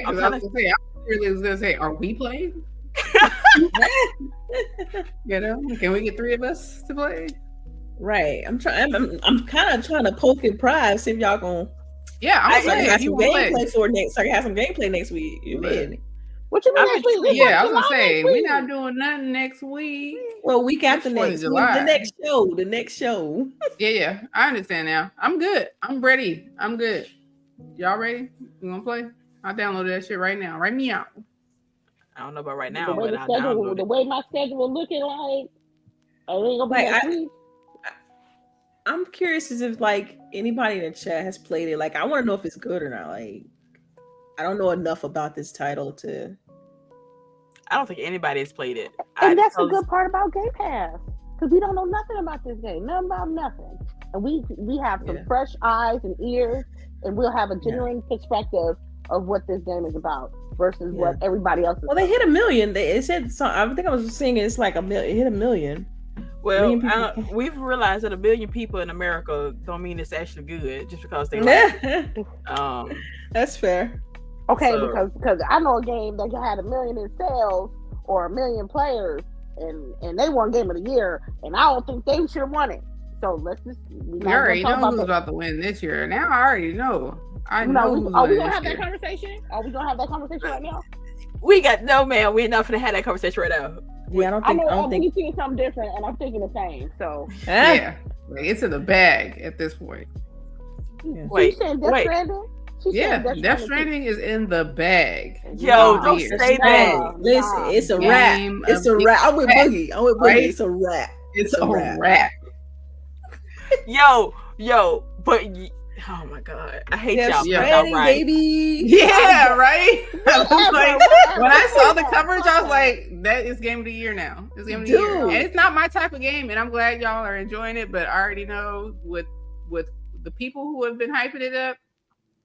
I was gonna say, are we playing? You know, can we get 3 of us to play? Right. I'm trying. I'm kind of trying to poke and pry, see if y'all gonna. Yeah, I'm I gonna have say some gameplay for next. So I can have some gameplay next week. You mean? What you mean next week? Yeah, I was gonna say we're not doing nothing next week. Well, week after next. July. The next show. The next show. Yeah. I understand now. I'm good. I'm ready. I'm good. Y'all ready? You gonna play? I'll download that shit right now. Write me out. I don't know about right now, The way, but I'll download it. The way my schedule looking like, I ain't gonna be next week. I'm curious as if like anybody in the chat has played it. Like, I want to know if it's good or not. Like, I don't know enough about this title to. I don't think anybody has played it. And that's the good part about Game Pass, because we don't know nothing about this game, nothing about nothing, and we have some fresh eyes and ears, and we'll have a genuine perspective of what this game is about versus what everybody else is. Well, they hit 1 million. It said so. I think I was seeing it's like it hit 1 million. Well, we've realized that 1 million people in America don't mean it's actually good just because they like it. That's fair. Okay, so, because I know a game that had 1 million in sales or 1 million players, and they won Game of the Year, and I don't think they should have won it. So let's just. We already know who's about to win this year. Now I already know. I know. Are we gonna have that conversation? Are we gonna have that conversation right now? We got no, man. We're not gonna have that conversation right now. Yeah, I don't think you're seeing something different, and I'm thinking the same. So yeah, it's in the bag at this point. Yeah. Wait. Stranding? Death Stranding is in the bag. Yo, don't say that. Listen, it's a wrap. It's a wrap. I'm with Boogie. Right? It's a wrap. It's a wrap. Yo, but. Oh my god, I hate y'all. Stranding, baby. Yeah, right. Like, when I saw the coverage, I was like, "That is Game of the Year now. It's Game of the Year." And it's not my type of game, and I'm glad y'all are enjoying it. But I already know with the people who have been hyping it up,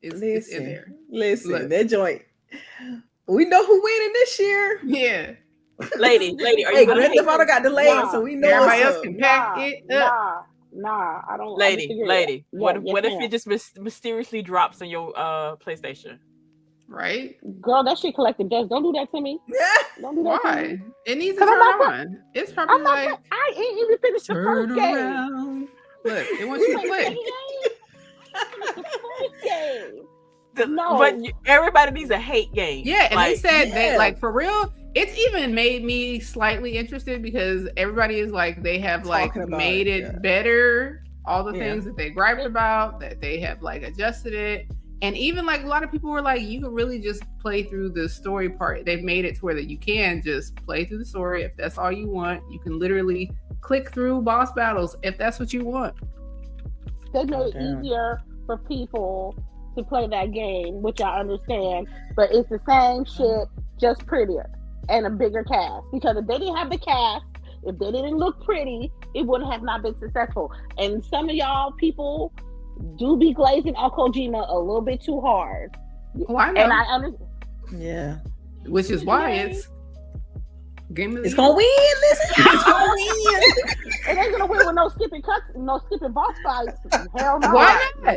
it's in there. Listen, that joint. We know who winning this year. Yeah, lady, are you gonna? Grand Theft Auto got delayed, so we know everybody else can pack it up. Nah, I don't. Lady. What if it just mysteriously drops on your PlayStation? Right, girl, that shit collected dust. Don't do that to me. Don't do that. Why? To me. It needs to turn on. It's probably like I ain't even finished the first game. Look, it wants you to play. The first game. But everybody needs a hate game. Yeah, and they said that, like, for real. It's even made me slightly interested because everybody is like, they have like made it better. All the things that they griped about, that they have like adjusted it. And even like a lot of people were like, you can really just play through the story part. They've made it to where that you can just play through the story. If that's all you want, you can literally click through boss battles if that's what you want. They made it easier for people to play that game, which I understand, but it's the same shit, just prettier. And a bigger cast, because if they didn't have the cast, if they didn't look pretty, it wouldn't have not been successful. And some of y'all people do be glazing on Kojima a little bit too hard. Oh, I know. And I understand. Yeah, which is why it's Game of the Year. Gonna win. Listen, it's gonna win. It ain't gonna win with no skipping cuts, no skipping boss fights. Hell no. Why not?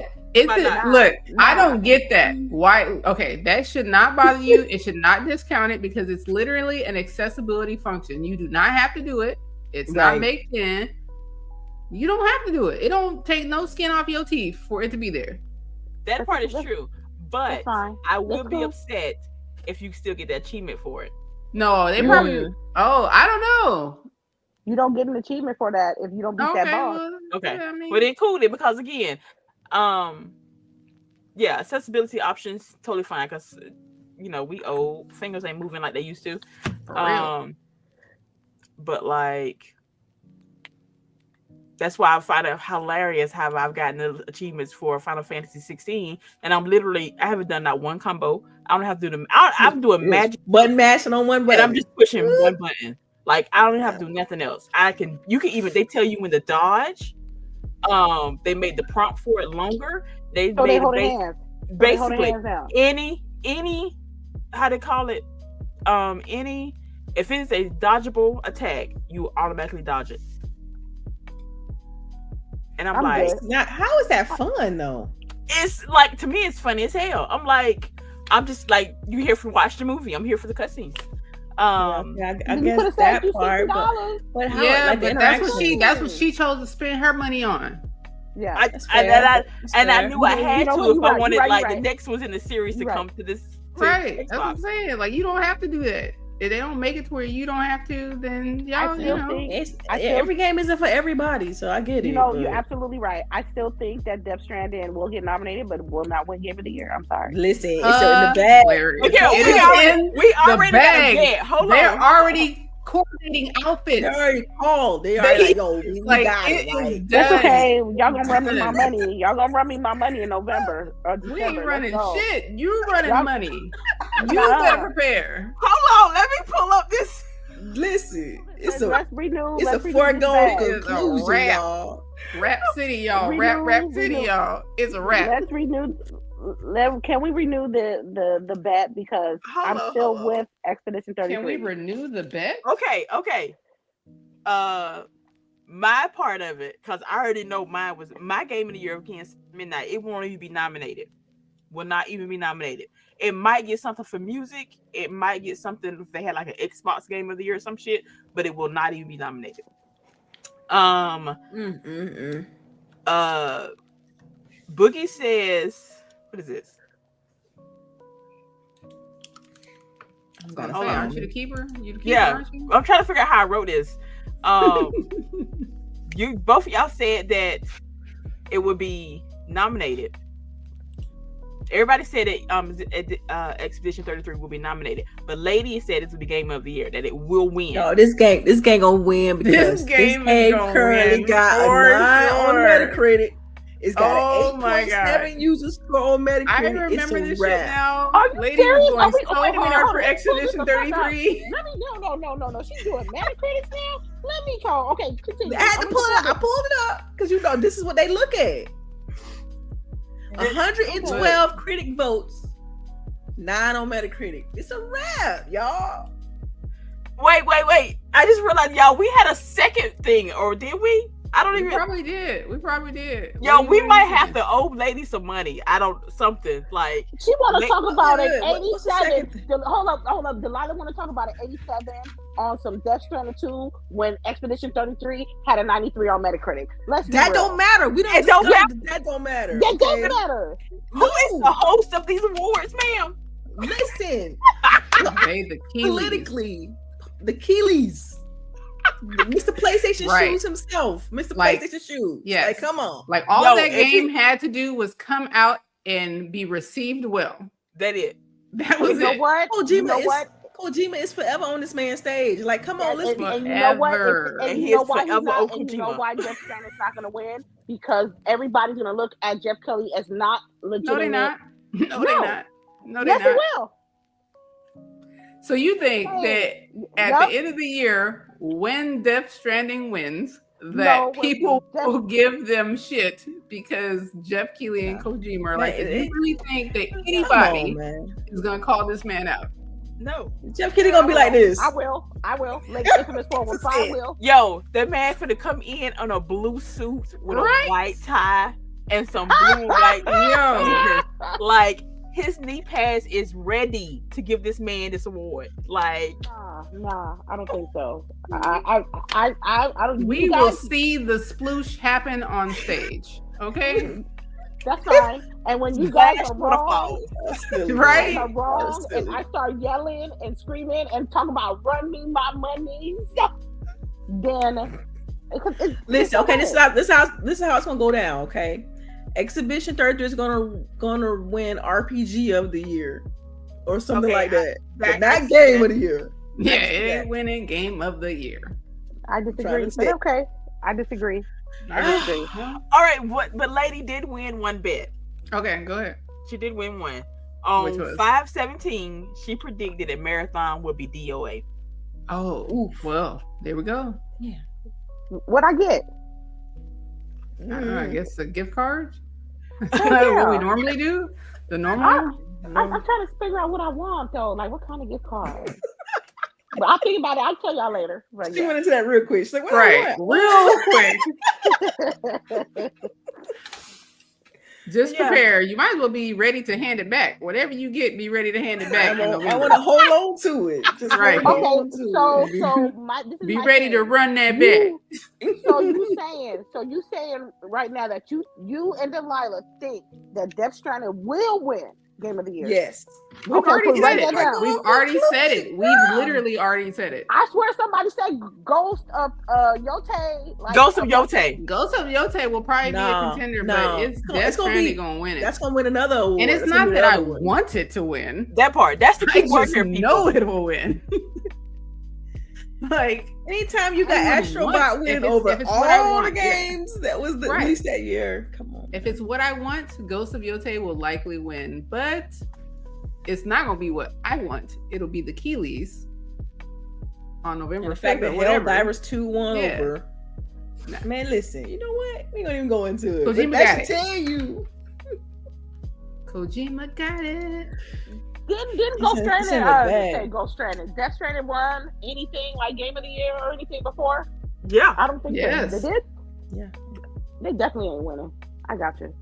Look, I don't get that. Why? Okay, that should not bother you. It should not discount it because it's literally an accessibility function. You do not have to do it. It's not baked in. You don't have to do it. It don't take no skin off your teeth for it to be there. That part is true, but I will be upset if you still get the achievement for it. No, they probably. Oh, I don't know. You don't get an achievement for that if you don't beat that boss. Well, okay, but then cool it because again. Accessibility options totally fine because we old, fingers ain't moving like they used to. But like that's why I find it hilarious how I've gotten the achievements for Final Fantasy 16 and I haven't done that one combo. I don't have to do them. I'm doing magic button mashing on one button. And I'm just pushing one button. Like I don't have to do nothing else. They tell you when to dodge. They made the prompt for it longer. They made basically any how they call it if it's a dodgeable attack, you automatically dodge it. And I'm like, now how is that fun though? It's like to me, it's funny as hell. I'm just like you here for watch the movie. I'm here for the cutscenes. I You guess could've that saved you part, $60. but how? Yeah, like, the but that's what interaction? she chose to spend her money on. Yeah. I That's and fair. I That's and I fair. knew I You had know to what? if You're I right, wanted you're like right. the next ones in the series to You're come to this. To Right. That's what I'm Xbox. saying. Like, you don't have to do that. If they don't make it to where you don't have to, then y'all, you still know. think- Yeah, every game isn't for everybody, so I get it. You know, but you're absolutely right. I still think that Death Stranding will get nominated, but will not win Game of the Year. I'm sorry. listen, it's in the bag. Hilarious. Okay, It we is already, in we the already got a bag. bet. Hold They're on. already coordinating outfits. They already called. They already like, yo, we Like, got it it. Like, is That's done. okay. Y'all gonna run me my money. Y'all gonna run me my money in November or December. We ain't Let's running go. shit. You running Y'all- money. You Nah. better prepare. Hold on. Let me pull up this. listen, it's Let's renew. a let's renew this foregone bag. It's a conclusion, wrap. y'all. Rap City, y'all. Renew, Rap City, renew. y'all. It's a wrap. Let's renew. Can we renew the bet because Hold I'm on, still hold on. with Expedition 33. Can we renew the bet? Okay. My part of it, because I already know mine was my game of the year against Midnight. It won't even be nominated. Will not even be nominated. It might get something for music. It might get something if they had like an Xbox game of the year or some shit, but it will not even be nominated. Boogie says, what is this? I was gonna Hold say, on. aren't you the keeper? You the keeper, Yeah. aren't you? I'm trying to figure out how I wrote this. You both of y'all said that it would be nominated. Everybody said that Expedition 33 will be nominated, but Lady said it's the game of the year, that it will win. No, this game gonna win because This game is gonna currently win got for a 9 on sure. Metacritic. It's got Oh my an God. 8.7 user score on Metacritic. I remember it's a this wrap. shit now. Are you Lady serious? was going Wait, so hold hard on. for Expedition 33. Let me no. She's doing Metacritic now. Let me go. Okay, continue. I had to pull it up. I pulled it up because you know this is what they look at. 112 critic votes, 9 on Metacritic. It's a wrap, y'all. Wait. I just realized, y'all, we had a second thing, or did we? I don't We even. probably did. Yo, What do we you might think? have to owe Lady some money. something like. She want to talk about an What's the 87. Hold up. Delilah want to talk about an 87 on some Death Stranding 2 when Expedition 33 had a 93 on Metacritic. Let's be That real. don't matter. We don't. It don't That don't matter. That okay? don't matter. Who is the host of these awards, ma'am? Listen, They the Keeleys. politically, the Keeleys, Mr. PlayStation Right. Shoes himself, Mr. Like, PlayStation Shoes. yes. Like, come on. Like all Yo, that if game you- had to do was come out and be received well. That it. That was You know it. what? You know what? Kojima is forever on this man's stage. Like, come on, let's be. And you know what? Forever. And And you he know is why he's forever not. on And you know Kojima. why Jeff Stranding's not going to win? Because everybody's going to look at Jeff Kelly as not No, legitimate. they not. No, they No. not. No, they Yes, he not. will. So you think Hey, that at yup. the end of the year, when Death Stranding wins, that No, when people Death- will give them shit because Jeff Keighley and Kojima are like, Man, if you really think that Come anybody on, man. is gonna call this man out? No. Jeff Kinney gonna be like this. I will. Like Infamous 4 I will. Yo, that man finna come in on a blue suit with Right. a white tie and some blue white Yo, like his knee pads is ready to give this man this award. Like Nah, I don't think so. I don't. we you will guys- see the sploosh happen on stage. Okay, That's fine. And when you guys Glass are wrong, waterfalls. That's silly, Right? man. are wrong, That's silly. and I start yelling and screaming and talking about run me my money, then Listen, okay, this is how it's gonna go down. Okay, Exhibition 33 is gonna win RPG of the year or something Okay, like that. I But not see game that. of the year. yeah, That's it ain't that. winning game of the year. I disagree. Trying to But say- okay, I disagree. I disagree. All right, but Lady did win one bet. Okay, go ahead. She did win one. Which On was? 5/17, she predicted that Marathon would be DOA. Oh, well, there we go. What I get? I don't know, I guess a gift card. yeah. What we normally do. The normal. I'm trying to figure out what I want though. Like what kind of gift card? But I'll think about it. I'll tell y'all later. But She yeah. went into that real quick. She's like, what Right, I want? real quick. Just prepare. You might as well be ready to hand it back. Whatever you get, be ready to hand it back. I want to hold on to it. Just right. Okay. Be ready to run that back. So you saying right now that you and Delilah think that Death Stranding will win Game of the Year? Yes. We've already said it. We've already said it. We've literally already said it. I swear somebody said Ghost of Yote. Ghost of Yote. Ghost of Yote will probably be a contender, but it's Death Stranding gonna win it. That's gonna win another award. And it's not that I want it to win. That part. That's the key word here, people. Know it will win. Like anytime you got Astrobot winning over all the games that was released that year. Come on. If it's what I want, Ghost of Yote will likely win, but it's not gonna be what I want. It'll be the Keeleys on November 5th. The fact that Helldivers 2 won over. Man, listen, you know what? We don't even go into it. Kojima got it. Tell you. Kojima got it. Didn't Ghost Stranding Ghost Stranding. Death Stranding won anything like Game of the Year or anything before? Yeah. I don't think they did. Yeah. They definitely ain't winning. I got you.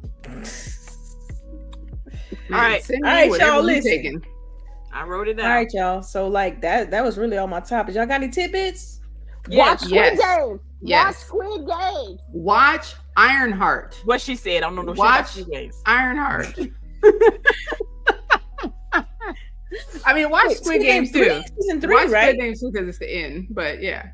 All right, y'all listen. I wrote it down. All right, y'all. So like that was really all my topics. Y'all got any tidbits? Watch Squid Games. Watch Squid Games. Watch Ironheart. What she said. I don't know no Watch shit about Squid Games. Ironheart. I mean, watch Squid Games too. Season 3, watch right? Squid Games too because it's the end. But yeah.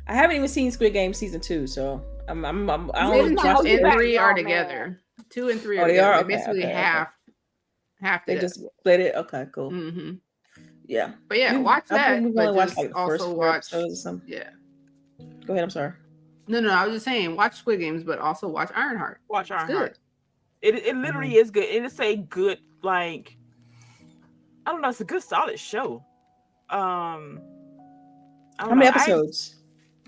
I haven't even seen Squid Game season 2, so I'm season 2 and 3 are together. 2 and 3 are together. They're basically half. They just split it. Okay, cool. Mm-hmm. Yeah, but yeah, watch that. But watch just like also watch. Yeah. Go ahead. I'm sorry. No, I was just saying, watch Squid Games, but also watch Ironheart. Watch Ironheart. It literally is good. It is a good, like, I don't know. It's a good solid show. How many episodes?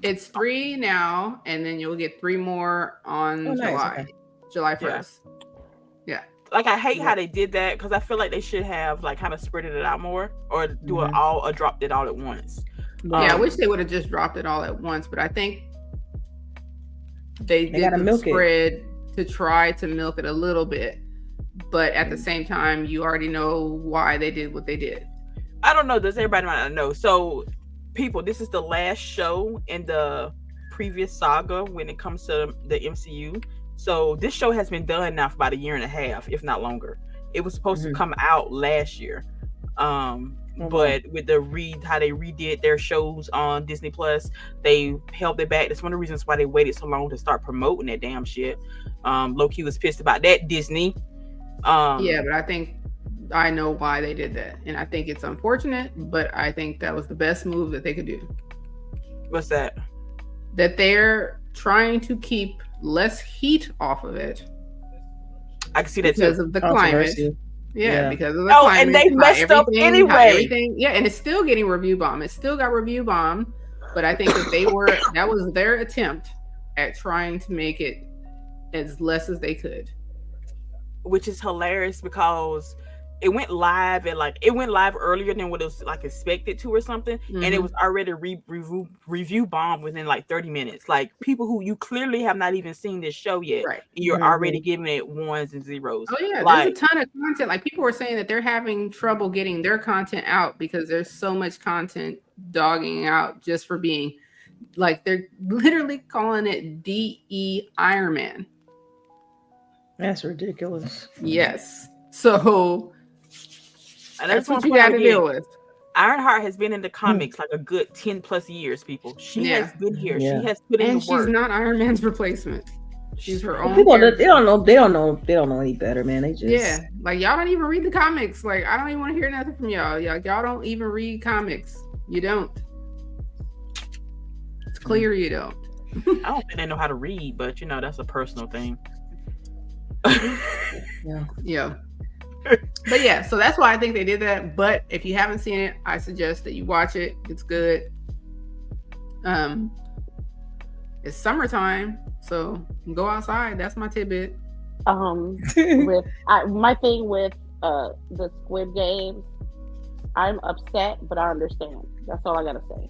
It's 3 now, and then you'll get 3 more on July 1st. Yeah. Like, I hate how they did that because I feel like they should have like kind of spreaded it out more or do it all or dropped it all at once. Yeah, I wish they would have just dropped it all at once, but I think they did the spread to try to milk it a little bit. But at the same time, you already know why they did what they did. I don't know. Does everybody might not know? So, people, this is the last show in the previous saga when it comes to the MCU. So this show has been done now for about 1.5 years, if not longer. It was supposed to come out last year. But with how they redid their shows on Disney Plus, they held it back. That's one of the reasons why they waited so long to start promoting that damn shit. Low-key was pissed about that, Disney. Yeah, but I think I know why they did that. And I think it's unfortunate, but I think that was the best move that they could do. What's that? That they're trying to keep less heat off of it. I can see that because of the climate. Yeah, because of the climate. And they messed up anyway. Yeah, and it's still getting review bomb. It still got review bomb, but I think that that was their attempt at trying to make it as less as they could. Which is hilarious because it went live earlier than what it was like expected to or something, and it was already review bomb within like 30 minutes. Like people who you clearly have not even seen this show yet, right? And you're already giving it 1s and 0s. Oh yeah, there's a ton of content. Like people were saying that they're having trouble getting their content out because there's so much content dogging out just for being like they're literally calling it DE Iron Man. That's ridiculous. Yes. So and that's what you got to deal with. Ironheart has been in the comics like a good 10 plus years, people. She has been here. Yeah. She has put in the work. And she's not Iron Man's replacement. She's her own. People, they don't know any better, man. They just like y'all don't even read the comics. Like I don't even want to hear nothing from y'all. Y'all don't even read comics. You don't. It's clear you don't. I don't think they know how to read, but that's a personal thing. Yeah. But yeah, so that's why I think they did that. But if you haven't seen it, I suggest that you watch it. It's good. It's summertime, so go outside. That's my tidbit. My thing with the Squid Games, I'm upset, but I understand. That's all I gotta say.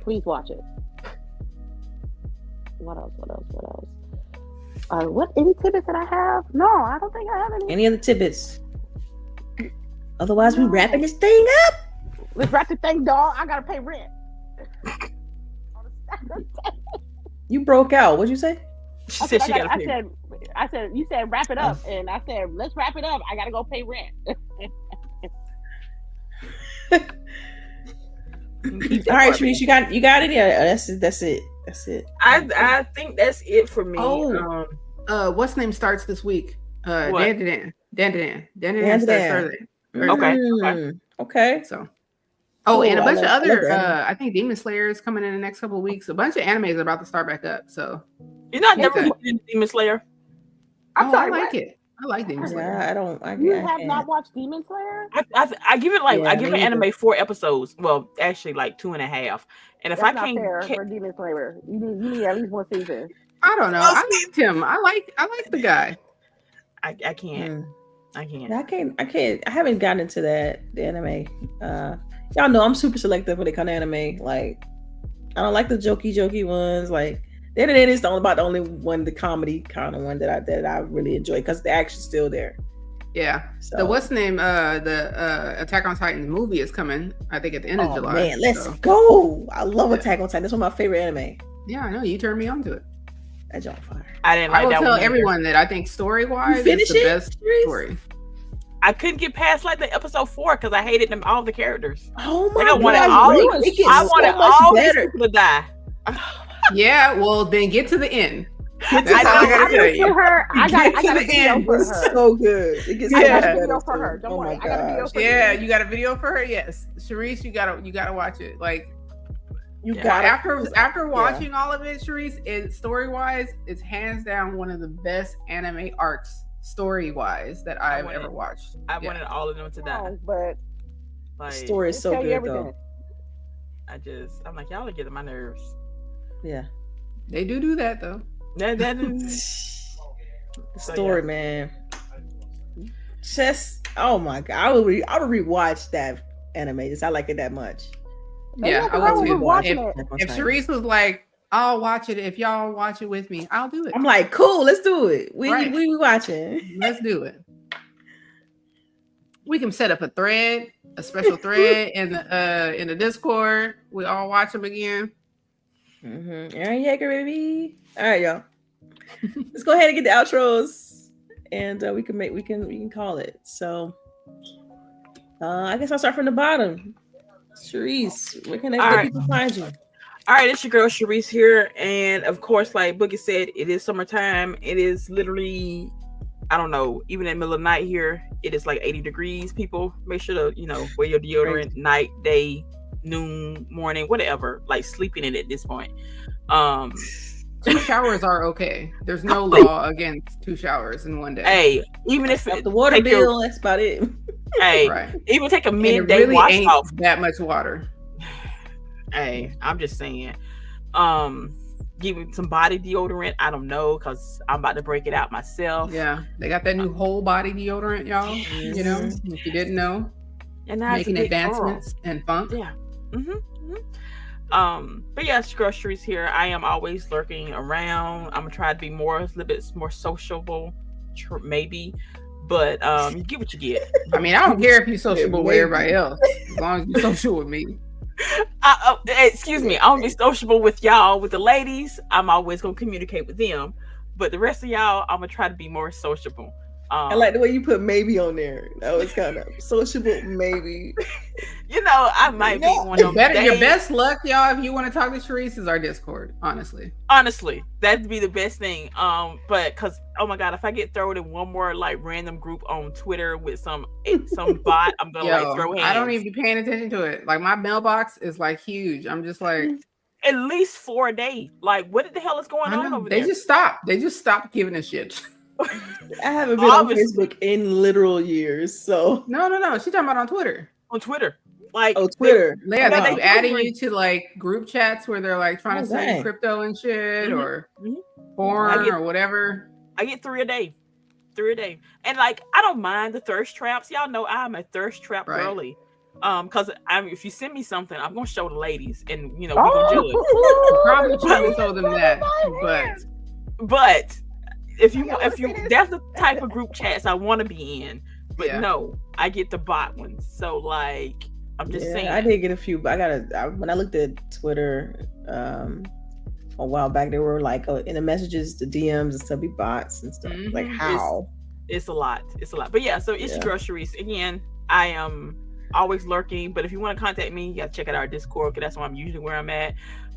Please watch it. What else? What any tidbits that I have? No, I don't think I have any. Any other tidbits? Otherwise, we wrapping this thing up. Let's wrap the thing, dog. I gotta pay rent. You broke out. What'd you say? She said she gotta pay. I said you said wrap it up, and I said let's wrap it up. I gotta go pay rent. All right, Sharice, you got it. Yeah, that's it. I think that's it for me. What's name starts this week? Dan Dan. starts Thursday. Okay. So, and a bunch of other. anime. I think Demon Slayer is coming in the next couple of weeks. A bunch of animes are about to start back up. So, You're not never looking into Demon Slayer. I'm sorry, I like what? it. I like Demon Slayer. Yeah, I don't. You have not watched Demon Slayer? I give it Yeah, I give me an anime 4 episodes. Well, actually like 2.5. And if That's I not fair can't for Demon Slayer. You need at least one season. I don't know. I liked him. I like the guy. I can't. I can't. Yeah, I can't. I haven't gotten into the anime. Y'all know I'm super selective when it comes to anime. Like, I don't like the jokey ones. Like, the internet is the only one, the comedy kind of one that I really enjoy because the action's still there. Yeah. So, The what's the name? The Attack on Titan movie is coming. I think at the end of July. Man, let's go! I love Attack on Titan. That's one of my favorite anime. Yeah, I know. You turned me on to it. That jump fire. I didn't I like will that tell one. everyone that I think story-wise, You finish it's the it, best Sharice? story. I couldn't get past like the episode 4 because I hated them all the characters. Oh my Like, I god! wanted It gets I so wanted much all these better. people to die. Yeah, well, then get to the end. That's I all I know. gotta tell you. For her, I got a video for It's her. so good. It gets Yeah. so I got much a better. video for her. Don't Oh worry. my I got a video gosh. for Yeah, you. you got a video for her? Yes. Sharice, you gotta watch it. Like You Yeah. got after watching all of it, Sharice, it story-wise, it's hands down one of the best anime arcs story-wise that I've ever watched. I wanted all of them to die. But Like, The story is they so tell you good everything. though. I'm like, y'all are getting my nerves. Yeah. They do that though. That The story, man. Just oh my god, I would rewatch that anime. Just I like it that much. Yeah, nothing I wrong would with too. watching If, it. if Sharice was like, I'll watch it if y'all watch it with me, I'll do it. I'm like, cool, let's do it. We Right. watching. Let's do it. We can set up a special thread in the Discord. We all watch them again. Mm-hmm. Aaron Yeager, baby. All right, y'all. Let's go ahead and get the outros, and we can call it. So, I guess I'll start from the bottom. Sharice, where can people find you? All right, it's your girl Charisse here, and of course, like Boogie said, it is summertime. It is literally, I don't know, even in the middle of the night here, it is like 80 degrees. People, make sure to wear your deodorant, night, day, noon, morning, whatever. Like sleeping in it at this point. 2 showers are okay. There's no law against 2 showers in one day. Hey, even if the water bill, that's about it. Hey, right. even take a And it midday really wash ain't off. that much water. Hey, I'm just saying. Give me some body deodorant. I don't know, because I'm about to break it out myself. Yeah, they got that new whole body deodorant, y'all. You know, if you didn't know, And now making advancements and funk. Yeah. But yeah, it's groceries here. I am always lurking around. I'm gonna try to be a little bit more sociable, maybe. But you get what you get. I mean, I don't care if you're sociable with everybody else, as long as you're social with me. Excuse me, I'll be sociable with y'all, with the ladies. I'm always gonna communicate with them. But the rest of y'all, I'm gonna try to be more sociable. I like the way you put maybe on there. That was kind of sociable, maybe. I might be one of them. Your best luck, y'all, if you want to talk to Charisse, is our Discord. Honestly, that'd be the best thing. But because oh my god, if I get thrown in one more like random group on Twitter with some bot, I'm gonna throw hands. I don't even be paying attention to it. Like my mailbox is like huge. I'm just like at least 4 a day. Like what the hell is going on over there? They just stopped giving a shit. I haven't been on Facebook in literal years, so no. She's talking about on Twitter. On Twitter, like Twitter. They adding you to like group chats where they're like trying to sell you crypto and shit or porn or whatever. I get 3 a day, and like I don't mind the thirst traps. Y'all know I'm a thirst trap girly. Because if you send me something, I'm gonna show the ladies, and we're gonna judge. Probably trying to show them that, but if you that's the type of group chats I want to be in, but no, I get the bot ones. So like, I'm just saying. I did get a few, but when I looked at Twitter a while back, they were like in the messages, the DMs and stuff be bots and stuff. Like how? It's a lot. But yeah, so it's your girl CHAREECE. Again, I am always lurking, but if you want to contact me, you got to check out our Discord, because that's where I'm at.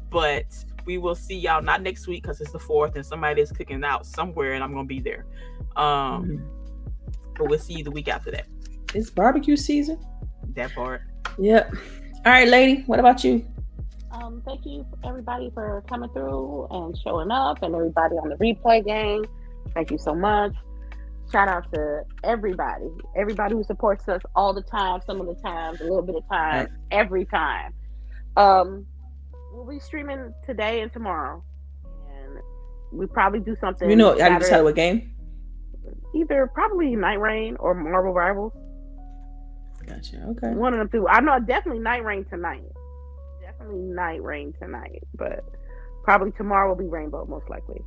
But we will see y'all not next week because it's the 4th and somebody is cooking out somewhere and I'm gonna be there. But we'll see you the week after that. It's barbecue season. That part. Yep. All right, lady. What about you? Thank you everybody for coming through and showing up, and everybody on the replay gang. Thank you so much. Shout out to everybody who supports us all the time, some of the times, a little bit of time, every time. We'll be streaming today and tomorrow, and we probably do something. You know, I decided what game? Either probably Night Rain or Marvel Rivals. Gotcha. Okay. One of them two. I know definitely Night Rain tonight. But probably tomorrow will be Rainbow, most likely.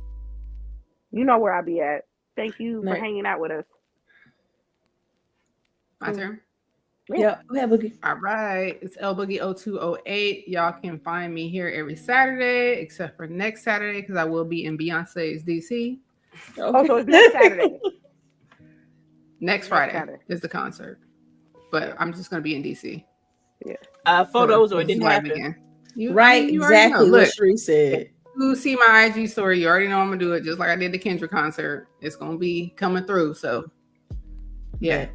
You know where I'll be at. Thank you for hanging out with us. My turn. Yeah, go ahead, Boogie. All right, it's LBOOGIE0208. Y'all can find me here every Saturday, except for next Saturday, because I will be in Beyonce's DC. Oh, so it's next Saturday. Next Friday is the concert, but I'm just gonna be in DC. Yeah. Photos or it didn't happen again. You exactly what CHAREECE said. You see my IG story, you already know I'm gonna do it, just like I did the Kendra concert. It's gonna be coming through. So, yeah.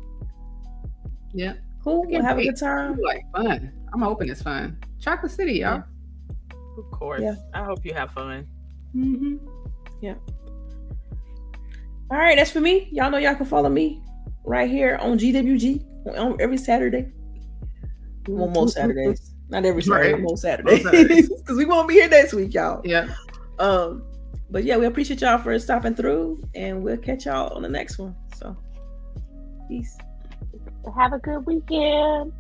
Cool. We'll have a good time. Like fun. I'm hoping it's fun. Chocolate City, y'all. Of course. Yeah. I hope you have fun. Yeah. All right, that's for me. Y'all know y'all can follow me right here on GWG on every Saturday. Well, most Saturdays. Not every Saturday, but most Saturdays. Because we won't be here next week, y'all. Yeah. But yeah, we appreciate y'all for stopping through, and we'll catch y'all on the next one. So, peace. Have a good weekend.